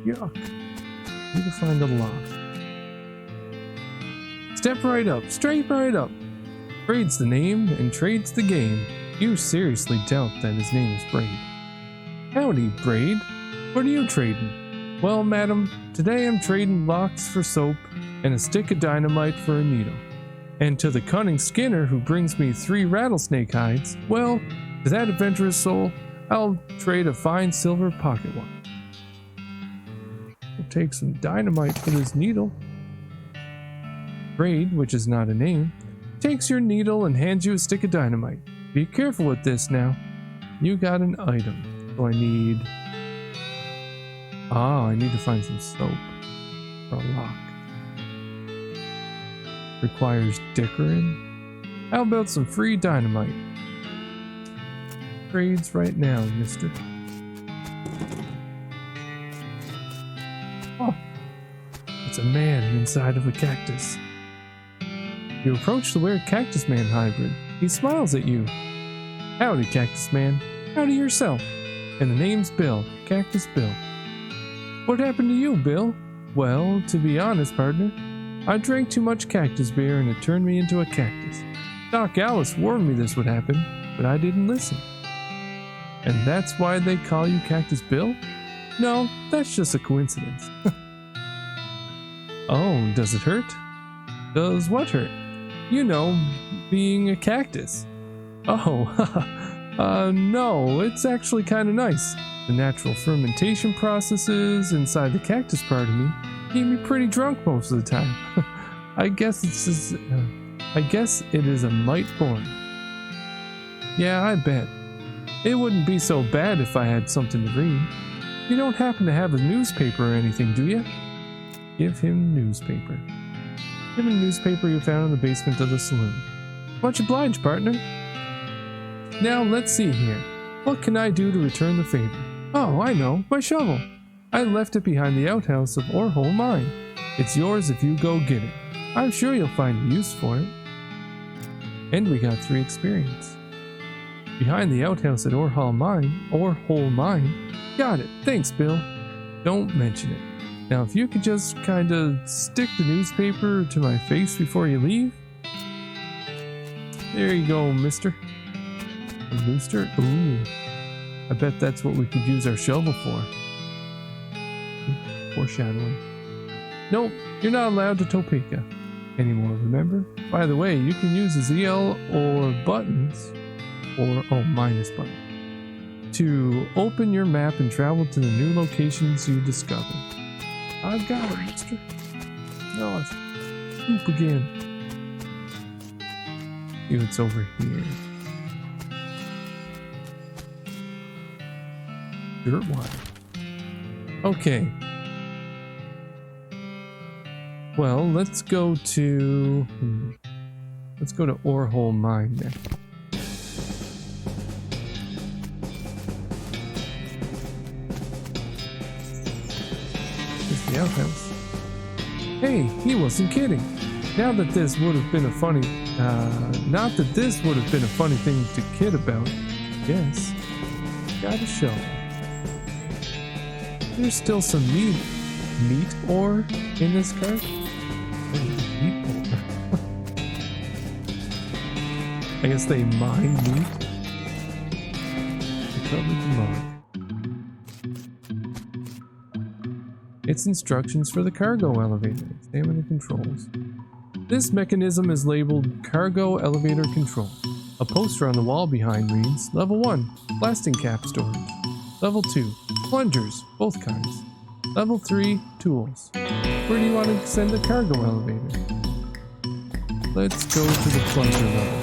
Yuck. Need to find a lock. Step right up, straight right up. Braid's the name and Trade's the game. You seriously doubt that his name is Braid. Howdy, Braid. What are you trading? Well, madam, today I'm trading locks for soap and a stick of dynamite for a needle. And to the cunning Skinner who brings me 3 rattlesnake hides, well, to that adventurous soul, I'll trade a fine silver pocket watch. We'll take some dynamite for this needle. Braid, which is not a name, takes your needle and hands you a stick of dynamite. Be careful with this now. You got an item. So I need... I need to find some soap for a lock. Requires dickering. How about some free dynamite? Trades right now, mister. Oh, it's a man inside of a cactus. You approach the weird Cactus Man hybrid. He smiles at you. Howdy, Cactus Man. Howdy yourself. And the name's Bill. Cactus Bill. What happened to you, Bill? Well, to be honest, partner, I drank too much cactus beer and it turned me into a cactus. Doc Alice warned me this would happen, but I didn't listen. And that's why they call you Cactus Bill? No, that's just a coincidence. Oh, does it hurt? Does what hurt? You know, being a cactus. Oh, no, it's actually kind of nice. The natural fermentation processes inside the cactus part of me keep me pretty drunk most of the time. I guess it is a mite boring. Yeah, I bet. It wouldn't be so bad if I had something to read. You don't happen to have a newspaper or anything, do you? Give him newspaper. Give him a newspaper you found in the basement of the saloon. Much obliged, partner. Now let's see here. What can I do to return the favor? Oh, I know. My shovel. I left it behind the outhouse of Orhole Mine. It's yours if you go get it. I'm sure you'll find a use for it. And we got 3 experience. Behind the outhouse at Orhole Mine. Got it. Thanks, Bill. Don't mention it. Now, if you could just kinda stick the newspaper to my face before you leave. There you go, mister. A booster? Ooh. I bet that's what we could use our shovel for. Foreshadowing. Nope, you're not allowed to Topeka anymore, remember? By the way, you can use the ZL or buttons, minus button, to open your map and travel to the new locations you discover. I've got it, mister. No, let's poop again. See what's over here. Dirt wire. Okay. Well, let's go to Orhole Mine next. Here's the outhouse. Hey, he wasn't kidding. Not that this would have been a funny thing to kid about. Yes. Got a show. There's still some meat ore in this cart. Meat ore. I guess they mine meat. They covered the mud. It's instructions for the cargo elevator. Examine the controls. This mechanism is labeled Cargo Elevator Control. A poster on the wall behind reads, Level 1, Blasting Cap Storage. Level 2, Plungers, both kinds. Level 3, Tools. Where do you want to send the cargo elevator? Let's go to the plunger level.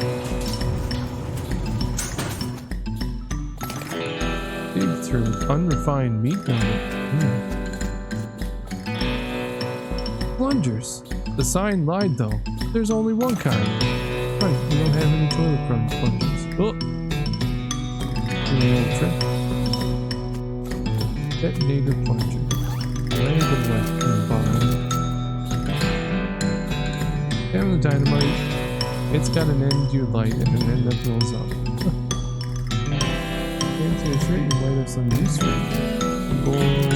Dig through unrefined meat lumber. Plungers. The sign lied though. There's only one kind. Right, we don't have any toilet plungers. Oh! Little trick. Detonator plunger. Land and left combined. Down the dynamite. It's got an end you light and an end that blows up. Into a shirt you might have some use for it. Board.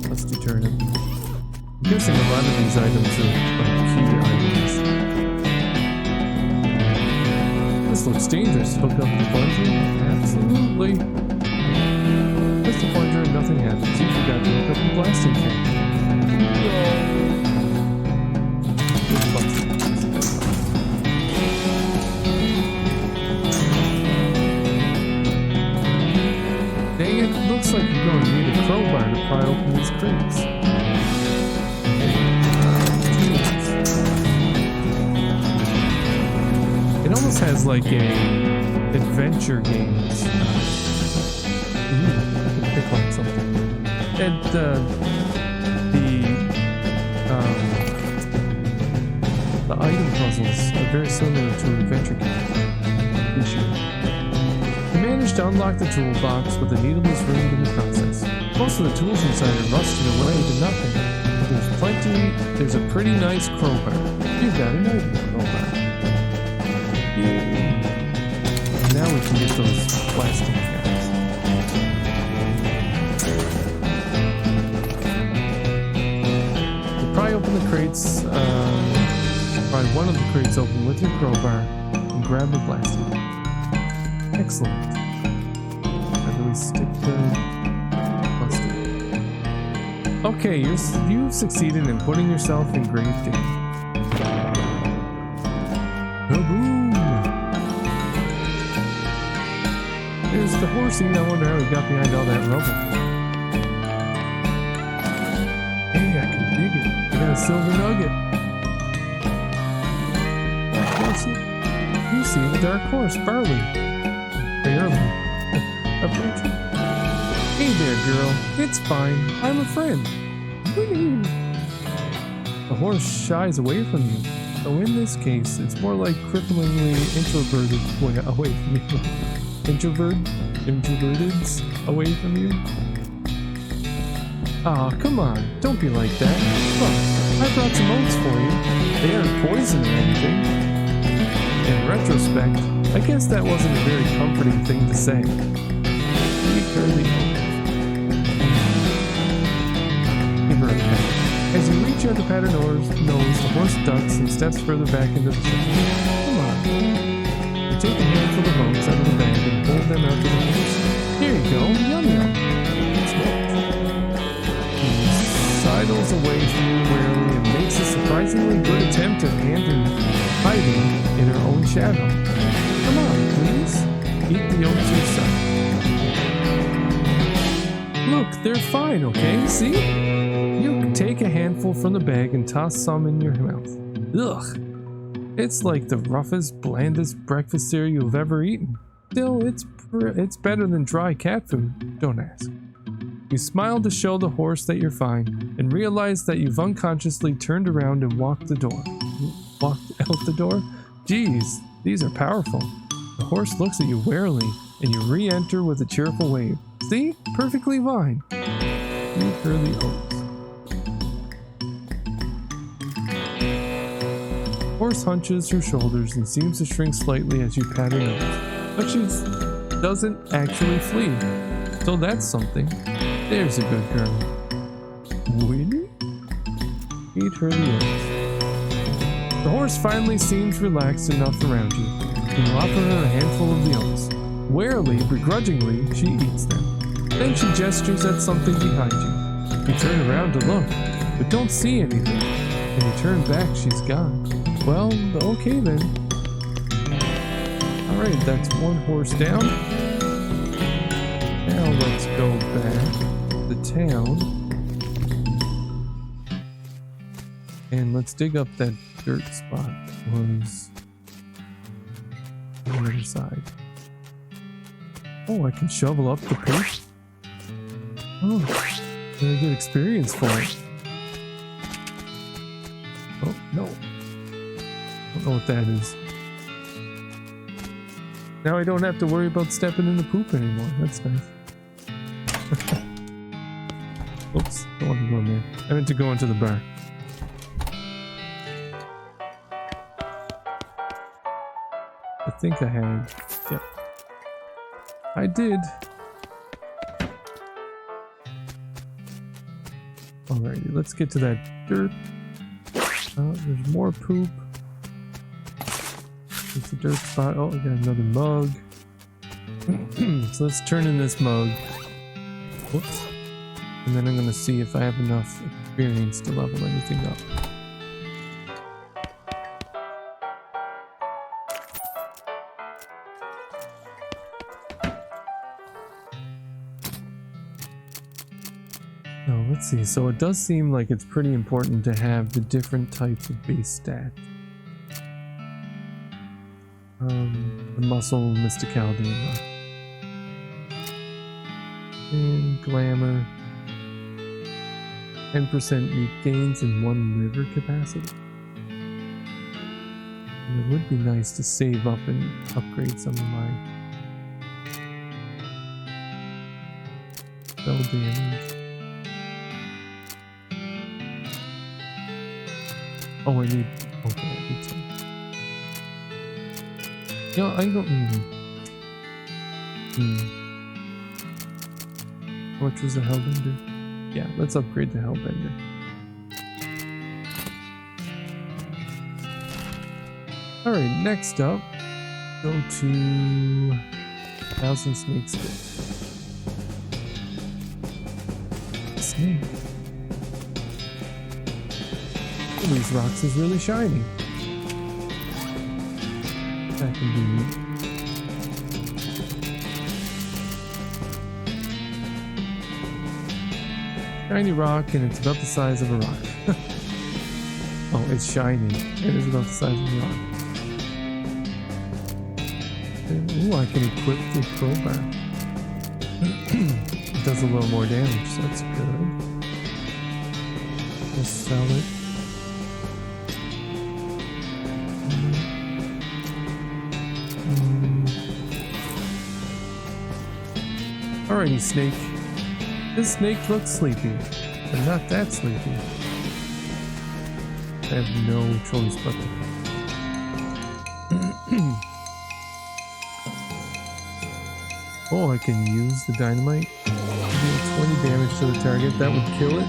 Let's determine. I'm guessing a lot of these items are like key items. This looks dangerous. Hook up the plunger? Absolutely. Press the plunger and nothing happens. You forgot to hook up the blasting cap. Dang it, looks like you're going to need a crowbar to pry open these crates. It almost has like a adventure games. I can pick on something. And the item puzzles are very similar to an adventure game. You managed to unlock the toolbox, but the needle is ruined in the process. Most of the tools inside are rusted away to nothing. But there's a pretty nice crowbar. You've got an item crowbar. Yay. Now we can get those blasting caps. You pry open the crates, pry one of the crates open with your crowbar and grab the blasting cap. Excellent. How do we stick the mustard? Okay, you've succeeded in putting yourself in grave danger. Kaboom! There's the horsey. I wonder how he got behind all that rubble. silver nugget. You see the dark horse, Barley. Approaching. Hey there, girl. It's fine. I'm a friend. Whee! The horse shies away from you. So in this case, it's more like cripplingly introverted away from you. Introverted away from you. Aw, come on. Don't be like that. Look, I brought some oats for you. They aren't poison or anything. In retrospect, I guess that wasn't a very comforting thing to say. Eat early oats. Give her a pat. As you reach out to pat her nose, the horse ducks and steps further back into the shed. Come on. You take a handful of oats out of the bag and hold them out to the horse. Here you go. Yum yum. He sidles away from you warily and makes a surprisingly good attempt at hiding in her own shadow. Come on, please. Eat the oats yourself. Look, they're fine, okay? See? You take a handful from the bag and toss some in your mouth. Ugh. It's like the roughest, blandest breakfast cereal you've ever eaten. Still, it's better than dry cat food. Don't ask. You smile to show the horse that you're fine, and realize that you've unconsciously turned around and walked out the door? Geez, these are powerful. The horse looks at you warily, and you re-enter with a cheerful wave. See? Perfectly fine. Eat early oats. Horse hunches her shoulders and seems to shrink slightly as you pat her nose, but she doesn't actually flee. So that's something. There's a good girl. Really? Eat her the oats. The horse finally seems relaxed enough around you. You offer her a handful of the oats. Warily, begrudgingly, she eats them. Then she gestures at something behind you. You turn around to look, but don't see anything. And you turn back, she's gone. Well, okay then. Alright, that's one horse down. Now let's go back to the town. And let's dig up that dirt spot. Was on the other side. Oh, I can shovel up the poop. Oh, very good experience for it. Oh, no. Don't know what that is. Now I don't have to worry about stepping in the poop anymore. That's nice. Oops, don't want to go in there. I meant to go into the bar. I think I had. Yep. I did. Alrighty, let's get to that dirt. There's more poop. It's a dirt spot. Oh, I got another mug. So let's turn in this mug. Whoops. And then I'm going to see if I have enough experience to level anything up. Oh, let's see. So it does seem like it's pretty important to have the different types of base stats. The muscle, mysticality, and glamour. 10% meat gains and 1 liver capacity. And it would be nice to save up and upgrade some of my spell damage. Oh, I need. Okay, I need some. Yeah, I don't. How much was the Hellbender? Yeah, let's upgrade the Hellbender. Alright, next up, go to 1,000 Snake Stick. Snake. Oh, these rocks is really shiny. That can be neat. Shiny rock, and it's about the size of a rock. it's shiny. It is about the size of a rock. Ooh, I can equip the crowbar. It does a little more damage, so that's good. We'll sell it. Alrighty, snake. This snake looks sleepy, but not that sleepy. I have no choice but to. Oh, I can use the dynamite. Deal 20 damage to the target. That would kill it.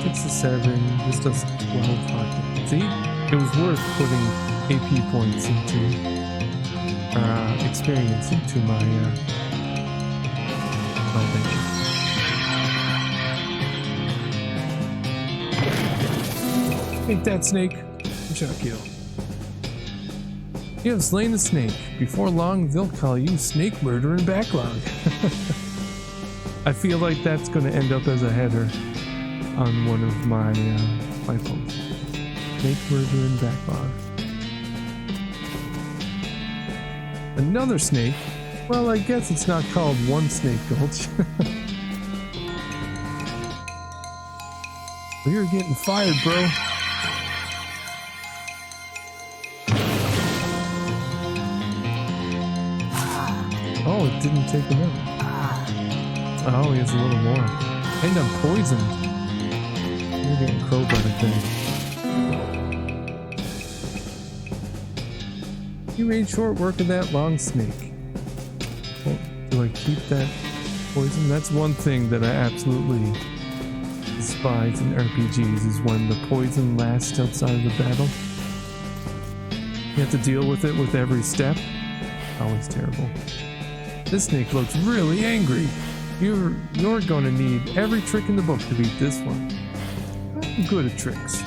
6 to 7. This does 12 pocket. See? It was worth putting AP points into experience into my Take that, snake. Shot kill. You have slain the snake. Before long, they'll call you Snake Murder and Backlog. I feel like that's going to end up as a header on one of my posts. Snake Murder and Backlog. Another snake? Well, I guess it's not called One Snake Gulch. Well, you're getting fired, bro. Oh, it didn't take him out. Oh, he has a little more. And I'm poisoned. You're getting crowbar, I think. You made short work of that long snake. Well, do I keep that poison? That's one thing that I absolutely despise in RPGs, is when the poison lasts outside of the battle. You have to deal with it with every step. Always terrible. This snake looks really angry. You're gonna need every trick in the book to beat this one. I'm good at tricks.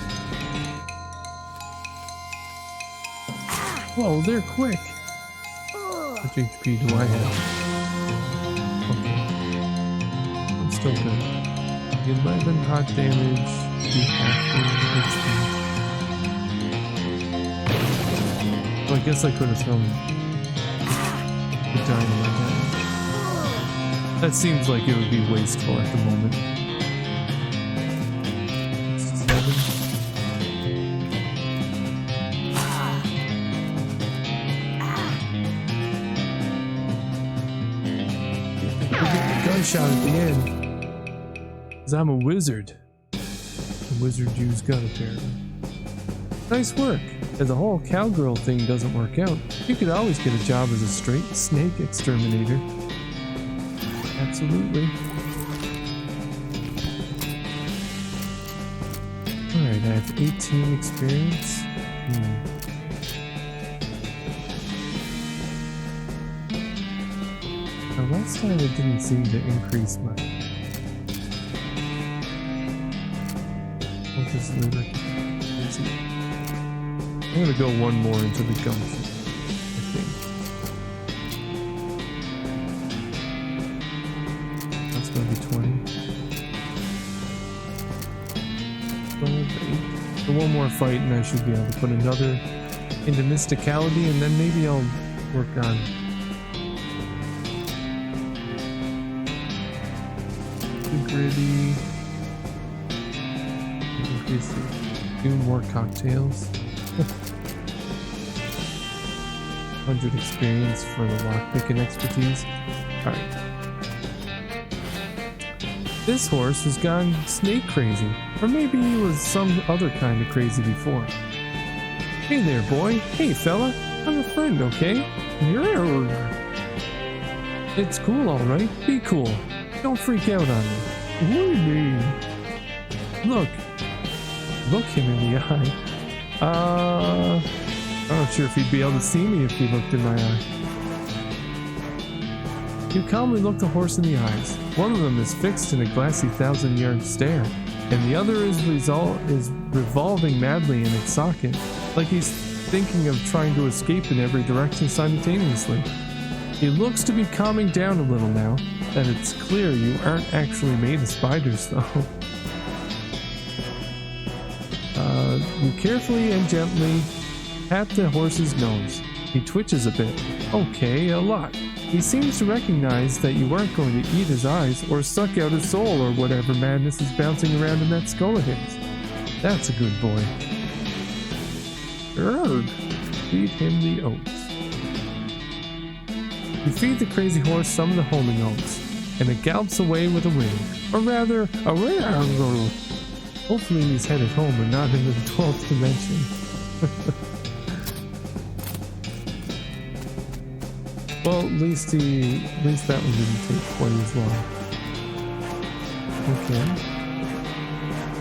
Whoa, they're quick. How much HP do I have? Okay. I'm still good. 11 hot damage. Do half HP. Well, I guess I could have thrown the dynamite. That seems like it would be wasteful at the moment. 7. Gunshot at the end. Because I'm a wizard. The wizard use gun, apparently. Nice work. If the whole cowgirl thing doesn't work out, you could always get a job as a straight snake exterminator. Absolutely. Alright, I have 18 experience. Now last time it didn't seem to increase my... What is it? I'm gonna go one more into the gumshoe, I think. That's gonna be 20. 12, 8. So one more fight and I should be able to put another into mysticality, and then maybe I'll work on the gritty. Do more cocktails. 100 experience for the lockpicking expertise. Alright. This horse has gone snake crazy. Or maybe he was some other kind of crazy before. Hey there, boy. Hey, fella. I'm a friend, okay? It's cool, alright. Be cool. Don't freak out on me. What do you mean? Look him in the eye. I'm not sure if he'd be able to see me if he looked in my eye. You calmly look the horse in the eyes. One of them is fixed in a glassy 1,000-yard stare, and the other is revolving madly in its socket, like he's thinking of trying to escape in every direction simultaneously. He looks to be calming down a little now that it's clear you aren't actually made of spiders, though. You carefully and gently pat the horse's nose. He twitches a bit. Okay, a lot. He seems to recognize that you weren't going to eat his eyes or suck out his soul or whatever madness is bouncing around in that skull of his. That's a good boy. Urgh. Feed him the oats. You feed the crazy horse some of the homing oats, and it gallops away with a wing. Or rather, a ring. Hopefully he's headed home and not into the 12th dimension. Well, at least that one didn't take quite as long. Okay.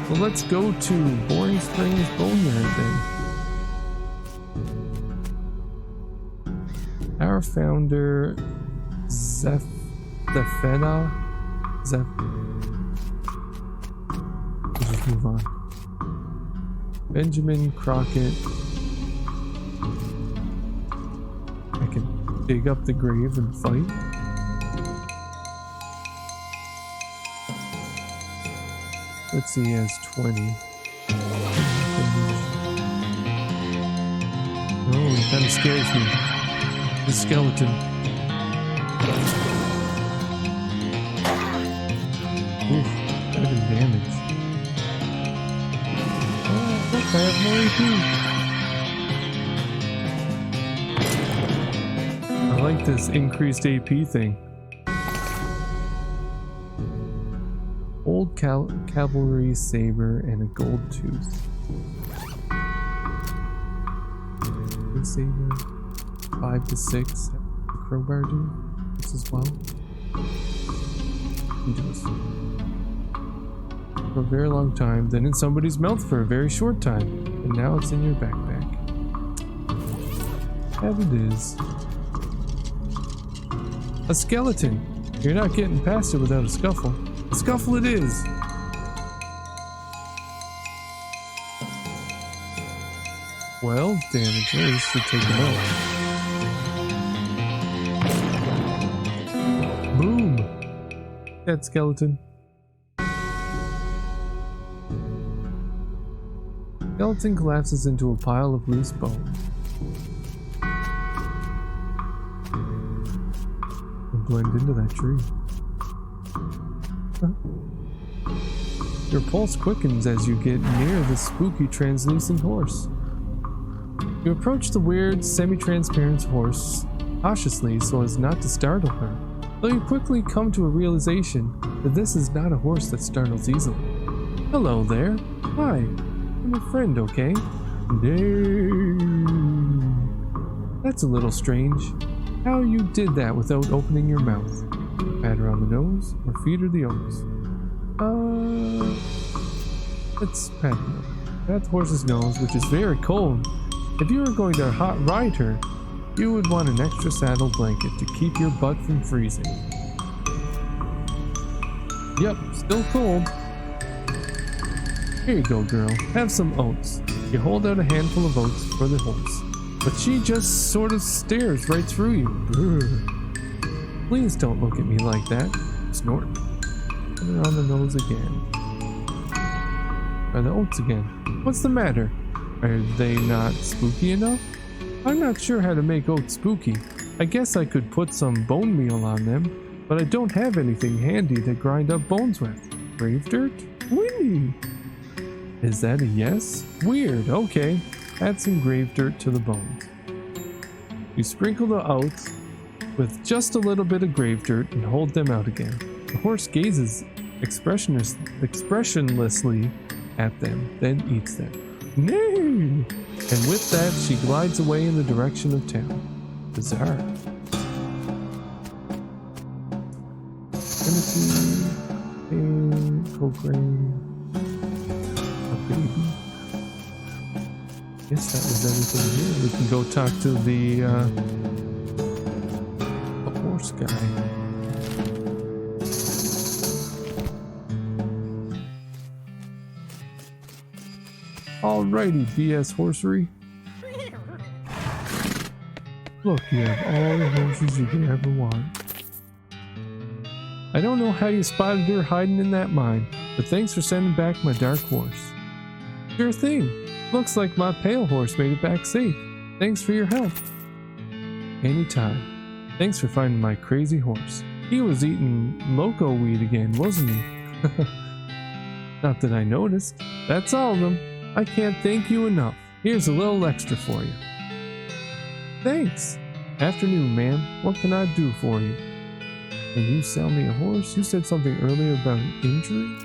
Well, let's go to Boring Springs Boneyard then. Our founder, Zephena. Let's just move on. Benjamin Crockett. I can dig up the grave and fight. Let's see, he has 20. Oh, he kind of scares me. The skeleton. Oof, that did damage. Oh, look, I have more AP. I like this increased AP thing. Old cavalry saber and a gold tooth. Good saber. 5 to 6. The crowbar do this as well. You do this for a very long time, then in somebody's mouth for a very short time, and now it's in your backpack. As it is. A skeleton. You're not getting past it without a scuffle. A scuffle it is. Well, damage. At least should take him out. Boom! That skeleton. Skeleton collapses into a pile of loose bones. And blend into that tree. Huh? Your pulse quickens as you get near the spooky translucent horse. You approach the weird, semi-transparent horse cautiously so as not to startle her, though you quickly come to a realization that this is not a horse that startles easily. Hello there. Hi. I'm your friend, okay? Nay. That's a little strange. How you did that without opening your mouth? Pat her on the nose or feed her the oats? Let's pat the horse's nose, which is very cold. If you were going to hot ride her, you would want an extra saddle blanket to keep your butt from freezing. Yep, still cold. Here you go, girl. Have some oats. You hold out a handful of oats for the horse, but she just sort of stares right through you. Brr. Please don't look at me like that. Snort. Put her on the nose again. Try the oats again. What's the matter? Are they not spooky enough? I'm not sure how to make oats spooky. I guess I could put some bone meal on them, but I don't have anything handy to grind up bones with. Grave dirt? Whee! Is that a yes? Weird, okay. Add some grave dirt to the bones. You sprinkle the oats with just a little bit of grave dirt and hold them out again. The horse gazes expressionlessly at them, then eats them. Nay! And with that, she glides away in the direction of town. Bizarre. Timothy, Payne, Cochrane, a baby. Guess that was everything here. We can go talk to the horse guy. Alrighty, BS Horsery. Look, you have all the horses you could ever want. I don't know how you spotted her hiding in that mine, but thanks for sending back my dark horse. Sure thing. Looks like my pale horse made it back safe. Thanks for your help. Anytime. Thanks for finding my crazy horse. He was eating loco weed again, wasn't he? Not that I noticed. That's all of them. I can't thank you enough. Here's a little extra for you. Thanks. Afternoon, ma'am. What can I do for you? Can you sell me a horse? You said something earlier about an injury?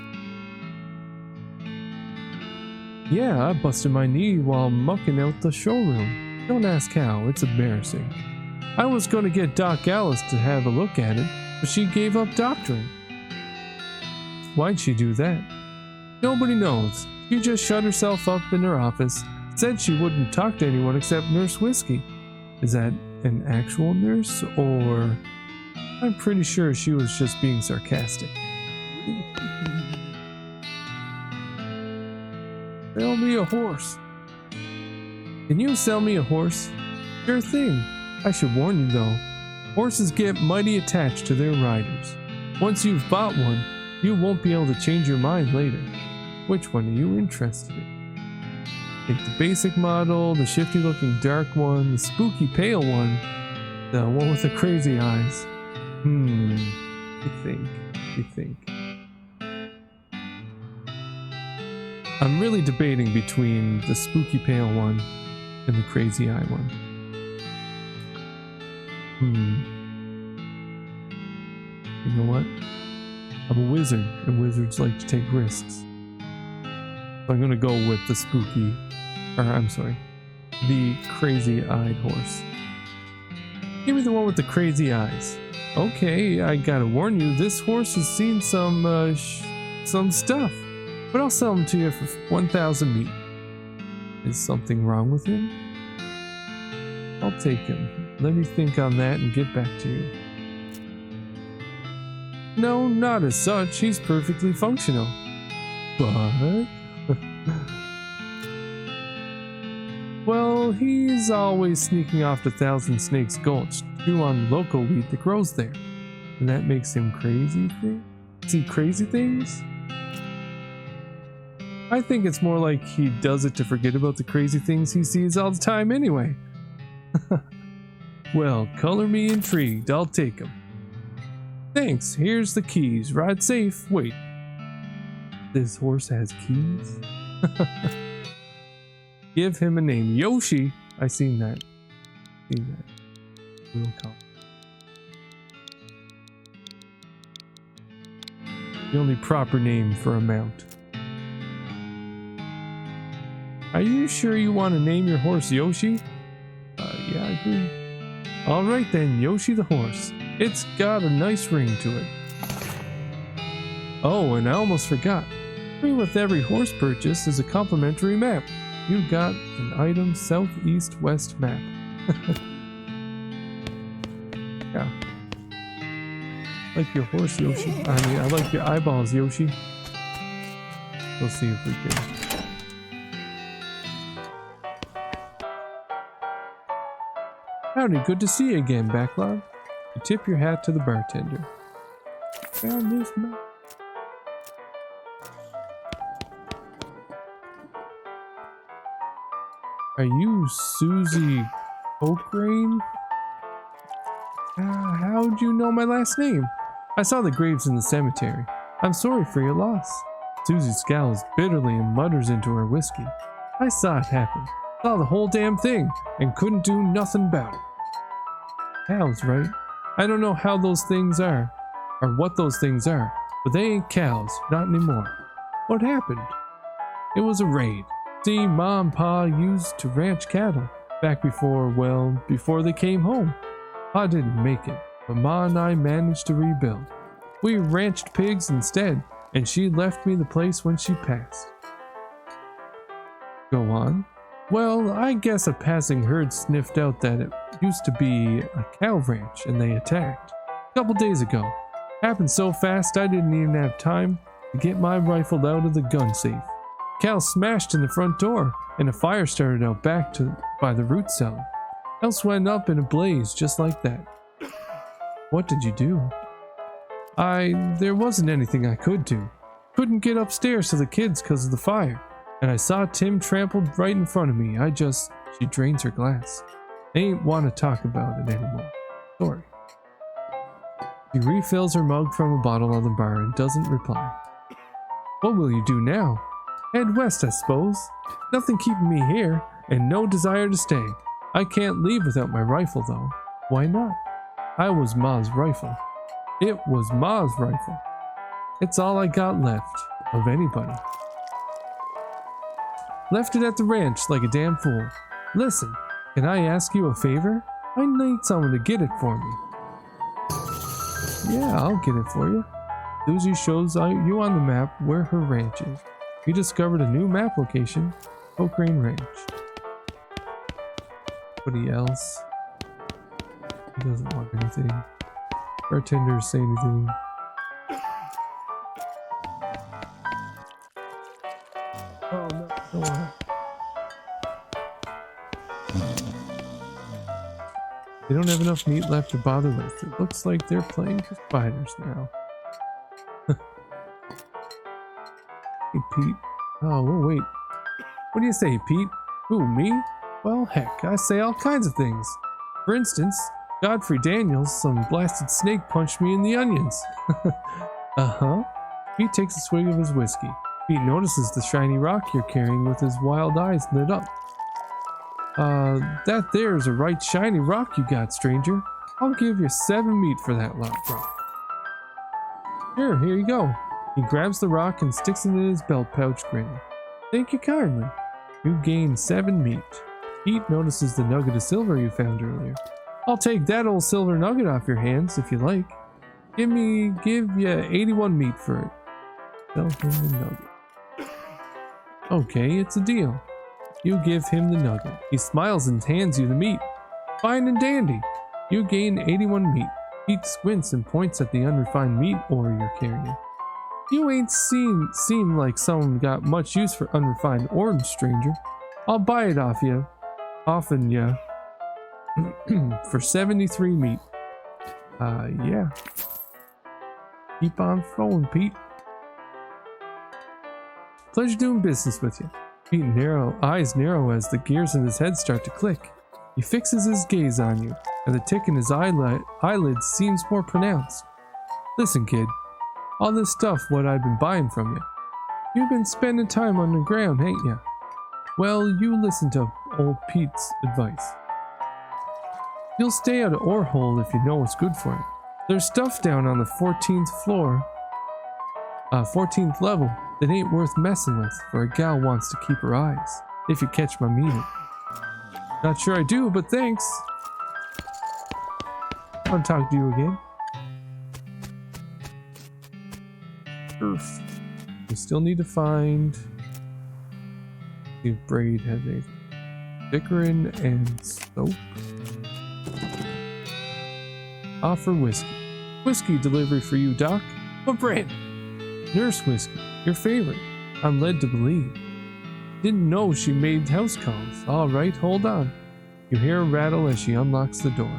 Yeah, I busted my knee while mucking out the showroom. Don't ask how, it's embarrassing. I was going to get Doc Alice to have a look at it, but she gave up doctoring. Why'd she do that? Nobody knows. She just shut herself up in her office, said she wouldn't talk to anyone except Nurse Whiskey. Is that an actual nurse, or... I'm pretty sure she was just being sarcastic. Sell me a horse. Can you sell me a horse? Sure thing. I should warn you though, horses get mighty attached to their riders. Once you've bought one, you won't be able to change your mind later. Which one are you interested in? Take the basic model, the shifty looking dark one, the spooky pale one, the one with the crazy eyes. You think. I'm really debating between the spooky pale one and the crazy eye one. You know what? I'm a wizard, and wizards like to take risks. So I'm gonna go with the the crazy-eyed horse. Give me the one with the crazy eyes. Okay, I gotta warn you, this horse has seen some stuff, but I'll sell him to you for 1,000 meat. Is something wrong with him? I'll take him. Let me think on that and get back to you. No, not as such. He's perfectly functional. But... well, he's always sneaking off to Thousand Snakes Gulch to chew on local wheat that grows there. And that makes him crazy see crazy things? I think it's more like he does it to forget about the crazy things he sees all the time anyway. Well, color me intrigued. I'll take them. Thanks. Here's the keys. Ride safe. Wait. This horse has keys? Give him a name. Yoshi. I seen that. Real call. The only proper name for a mount. Are you sure you want to name your horse Yoshi? Yeah, I do. Alright then, Yoshi the horse. It's got a nice ring to it. Oh, and I almost forgot. Free with every horse purchase is a complimentary map. You got an item southeast-west map. Yeah. Like your horse, Yoshi. I like your eyeballs, Yoshi. We'll see if we can. Howdy, good to see you again, Backlog. You tip your hat to the bartender. Found this map. Are you Susie Oakrain? How'd you know my last name? I saw the graves in the cemetery. I'm sorry for your loss. Susie scowls bitterly and mutters into her whiskey. I saw it happen. Saw the whole damn thing and couldn't do nothing about it. Cows, right? I don't know how those things are, or what those things are, but they ain't cows, not anymore. What happened? It was a raid. See, Ma and Pa used to ranch cattle, back before they came home. Pa didn't make it, but Ma and I managed to rebuild. We ranched pigs instead, and she left me the place when she passed. Go on. Well, I guess a passing herd sniffed out that it used to be a cow ranch and they attacked. A couple days ago. Happened so fast I didn't even have time to get my rifle out of the gun safe. Cow smashed in the front door and a fire started out back by the root cellar. House went up in a blaze just like that. What did you do? There wasn't anything I could do. Couldn't get upstairs to the kids because of the fire. And I saw Tim trampled right in front of me. She drains her glass. I ain't want to talk about it anymore. Sorry. She refills her mug from a bottle on the bar and doesn't reply. What will you do now? Head west, I suppose. Nothing keeping me here, and no desire to stay. I can't leave without my rifle, though. Why not? I was Ma's rifle. It was Ma's rifle. It's all I got left of anybody. Left it at the ranch like a damn fool. Listen, can I ask you a favor? I need someone to get it for me. Yeah, I'll get it for you. Susie shows you on the map where her ranch is. You discovered a new map location, Oakrain Ranch. Anybody else? He doesn't want anything. Bartenders say anything. Oh no, don't want it. They don't have enough meat left to bother with. It looks like they're playing for spiders now. Hey, Pete. Oh, well, wait. What do you say, Pete? Who, me? Well, heck, I say all kinds of things. For instance, Godfrey Daniels, some blasted snake punched me in the onions. Uh-huh. Pete takes a swig of his whiskey. Pete notices the shiny rock you're carrying with his wild eyes lit up. That there is a right shiny rock you got, stranger. I'll give you 7 meat for that lot, rock. Here you go. He grabs the rock and sticks it in his belt pouch, grinning. Thank you kindly. You gain 7 meat. Pete notices the nugget of silver you found earlier. I'll take that old silver nugget off your hands if you like. Give you 81 meat for it. Sell him the nugget. Okay, it's a deal. You give him the nugget. He smiles and hands you the meat. Fine and dandy. You gain 81 meat. Pete squints and points at the unrefined meat ore you're carrying. You ain't seem like someone got much use for unrefined ore, stranger. I'll buy it off you. Often, yeah. For 73 meat. Yeah. Keep on flowing, Pete. Pleasure doing business with you. Pete eyes narrow as the gears in his head start to click. He fixes his gaze on you, and the tick in his eyelids seems more pronounced. Listen, kid. All this stuff what I've been buying from you. You've been spending time on the ground, ain't ya? Well, you listen to old Pete's advice. You'll stay out of ore hole if you know what's good for you. There's stuff down on the 14th floor, 14th level that ain't worth messing with for a gal wants to keep her eyes, if you catch my meaning. Not sure I do, but thanks. I'll talk to you again. Earth. We still need to find. See if Braid has a Bickerin and soap. Offer whiskey. Whiskey delivery for you, Doc. What brand? Nurse whiskey. Your favorite. I'm led to believe. Didn't know she made house calls. Alright, hold on. You hear a rattle as she unlocks the door.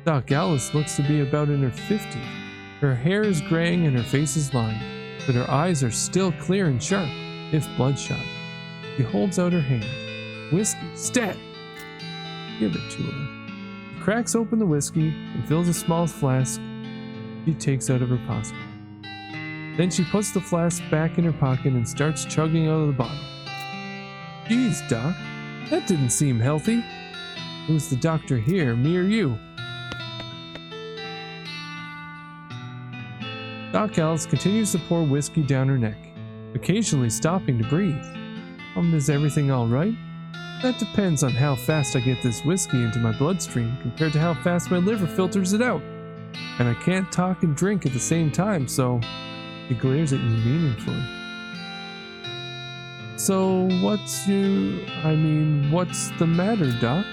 Doc Alice looks to be about in her 50s. Her hair is graying and her face is lined, but her eyes are still clear and sharp, if bloodshot. She holds out her hand. Whiskey, stat! Give it to her. She cracks open the whiskey and fills a small flask she takes out of her pocket. Then she puts the flask back in her pocket and starts chugging out of the bottle. Geez, Doc, that didn't seem healthy. Who's the doctor here, me or you? Doc Alice continues to pour whiskey down her neck, occasionally stopping to breathe. Is everything alright? That depends on how fast I get this whiskey into my bloodstream compared to how fast my liver filters it out. And I can't talk and drink at the same time, so he glares at you meaningfully. So what's the matter, Doc?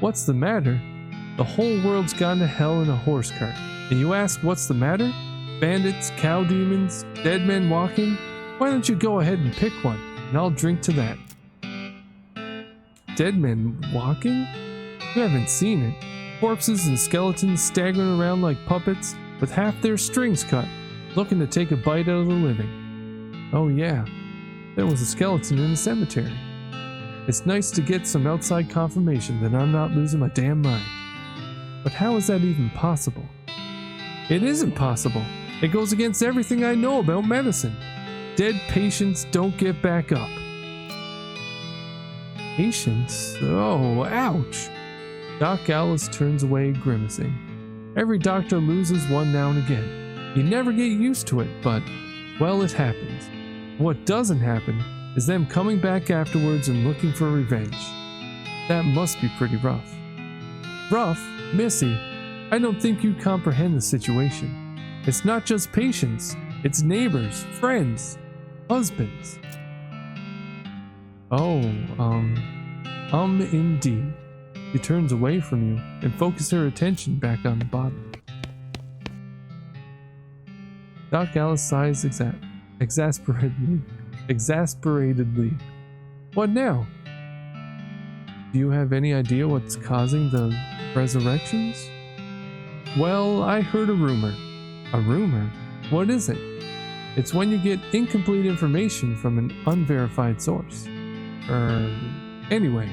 What's the matter? The whole world's gone to hell in a horse cart. And you ask what's the matter? Bandits, cow demons, dead men walking? Why don't you go ahead and pick one, and I'll drink to that. Dead men walking? You haven't seen it. Corpses and skeletons staggering around like puppets. with half their strings cut, looking to take a bite out of the living. Oh yeah, there was a skeleton in the cemetery. It's nice to get some outside confirmation that I'm not losing my damn mind. But how is that even possible? It isn't possible. It goes against everything I know about medicine. Dead patients don't get back up. Patients? Oh, ouch. Doc Alice turns away, grimacing. Every doctor loses one now and again. You never get used to it, but, well, it happens. What doesn't happen is them coming back afterwards and looking for revenge. That must be pretty rough. Rough? Missy, I don't think you comprehend the situation. It's not just patients, it's neighbors, friends, husbands. Oh, indeed. She turns away from you and focuses her attention back on the bottle. Doc Alice sighs exasperatedly. What now? Do you have any idea what's causing the resurrections? Well, I heard a rumor. A rumor? What is it? It's when you get incomplete information from an unverified source. Anyway,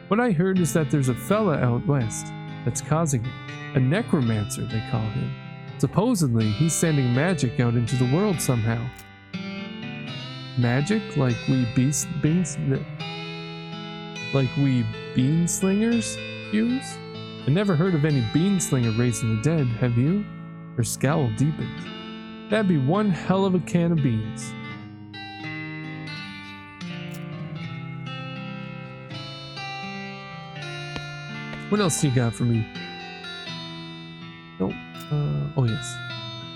what I heard is that there's a fella out west that's causing it. A necromancer, they call him. Supposedly, he's sending magic out into the world somehow. Magic? Like we beanslingers use? I never heard of any beanslinger raising the dead, have you? Her scowl deepens. That'd be one hell of a can of beans. What else do you got for me? Nope. Oh yes.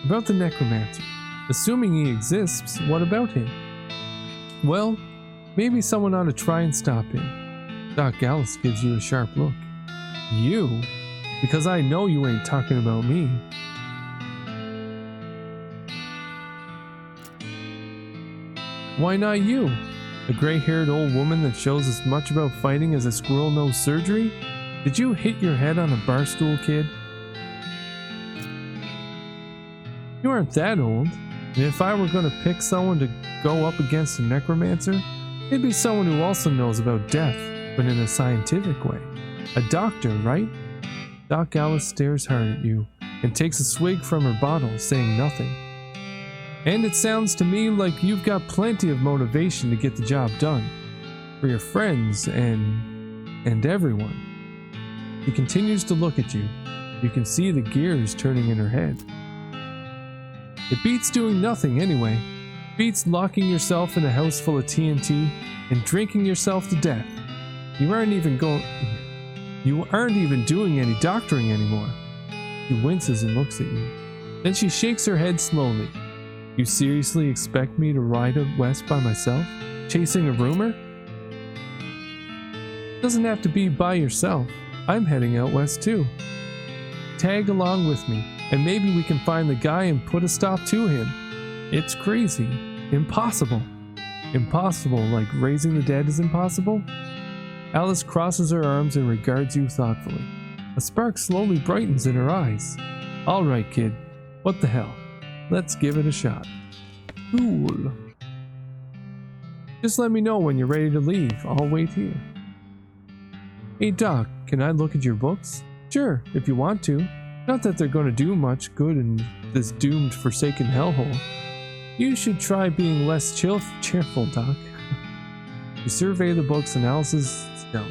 About the necromancer. Assuming he exists, what about him? Well, maybe someone ought to try and stop him. Doc Alice gives you a sharp look. You? Because I know you ain't talking about me. Why not you? A gray-haired old woman that shows as much about fighting as a squirrel knows surgery? Did you hit your head on a bar stool, kid? You aren't that old, and if I were going to pick someone to go up against a necromancer, it'd be someone who also knows about death, but in a scientific way. A doctor, right? Doc Alice stares hard at you and takes a swig from her bottle, saying nothing. And it sounds to me like you've got plenty of motivation to get the job done. For your friends and everyone. She continues to look at you. You can see the gears turning in her head. It beats doing nothing anyway. It beats locking yourself in a house full of TNT and drinking yourself to death. You aren't even doing any doctoring anymore. She winces and looks at you. Then she shakes her head slowly. You seriously expect me to ride out west by myself? Chasing a rumor? Doesn't have to be by yourself. I'm heading out west too. Tag along with me, and maybe we can find the guy and put a stop to him. It's crazy. Impossible. Impossible, like raising the dead is impossible? Alice crosses her arms and regards you thoughtfully. A spark slowly brightens in her eyes. All right, kid. What the hell? Let's give it a shot. Cool. Just let me know when you're ready to leave. I'll wait here. Hey Doc, can I look at your books? Sure, if you want to. Not that they're going to do much good in this doomed, forsaken hellhole. You should try being less cheerful, Doc. You survey the books and Alice's no.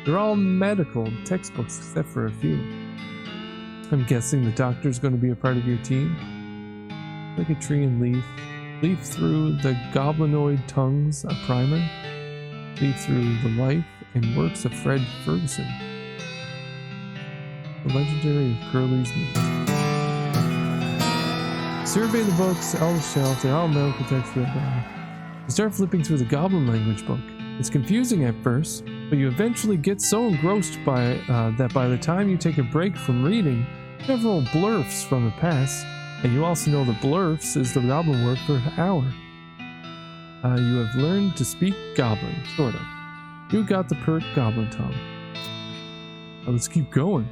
They're all medical textbooks except for a few. I'm guessing the doctor's going to be a part of your team. Like a tree and leaf. Leaf through the goblinoid tongues, a primer. Leaf through the life and works of Fred Ferguson. The Legendary of Curly's Meat. Survey the books, all the shelf, they're all medical texts. You start flipping through the goblin language book. It's confusing at first, but you eventually get so engrossed by that by the time you take a break from reading, several blurfs from the past, and you also know that blurfs is the goblin word for hour. You have learned to speak goblin, sort of. You got the pert goblin tongue. Now let's keep going.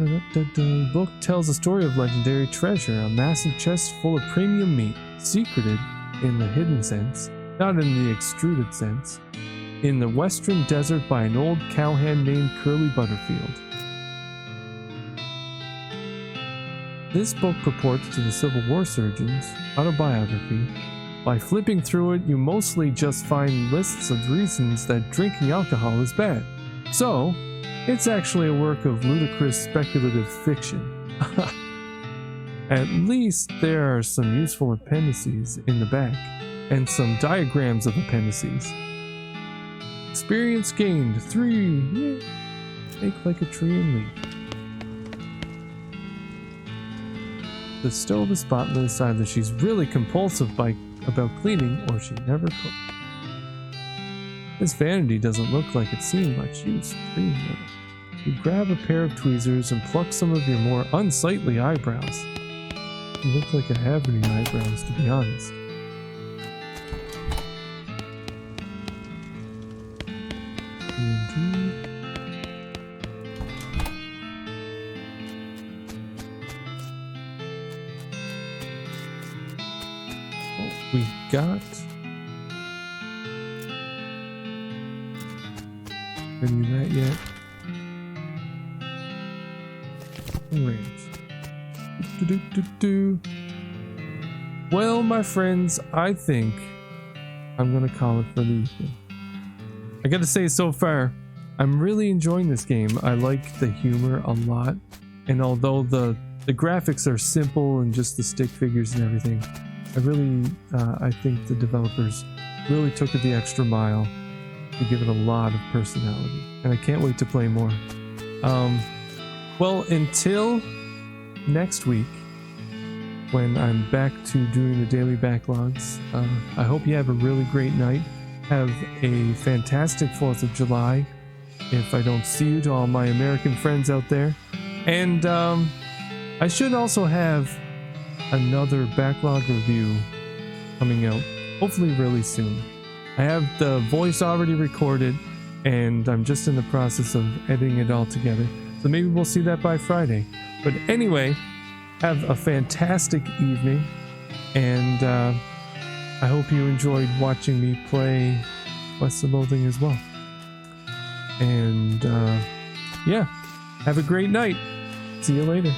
The book tells a story of legendary treasure, a massive chest full of premium meat, secreted in the hidden sense, not in the extruded sense, in the western desert by an old cowhand named Curly Butterfield. This book purports to the Civil War surgeon's autobiography. By flipping through it, you mostly just find lists of reasons that drinking alcohol is bad. So, it's actually a work of ludicrous speculative fiction. At least there are some useful appendices in the back, and some diagrams of appendices. Experience gained 3. Yeah. Make like a tree and leap. The stove is spotless, either she's really compulsive about cleaning or she never cooked. This vanity doesn't look like it's seen much use. You grab a pair of tweezers and pluck some of your more unsightly eyebrows. You look like I have any eyebrows, to be honest. We got any of that yet? Range. Well, my friends, I think I'm gonna call it for the evening. I gotta say, so far, I'm really enjoying this game. I like the humor a lot, and although the graphics are simple and just the stick figures and everything, I think the developers really took it the extra mile to give it a lot of personality, and I can't wait to play more. Well, until next week, when I'm back to doing the daily backlogs, I hope you have a really great night. Have a fantastic 4th of July, if I don't see you, to all my American friends out there. And I should also have another backlog review coming out, hopefully really soon. I have the voice already recorded, and I'm just in the process of editing it all together. So maybe we'll see that by Friday. But anyway, have a fantastic evening, and I hope you enjoyed watching me play West of Loathing as well. And yeah, have a great night. See you later.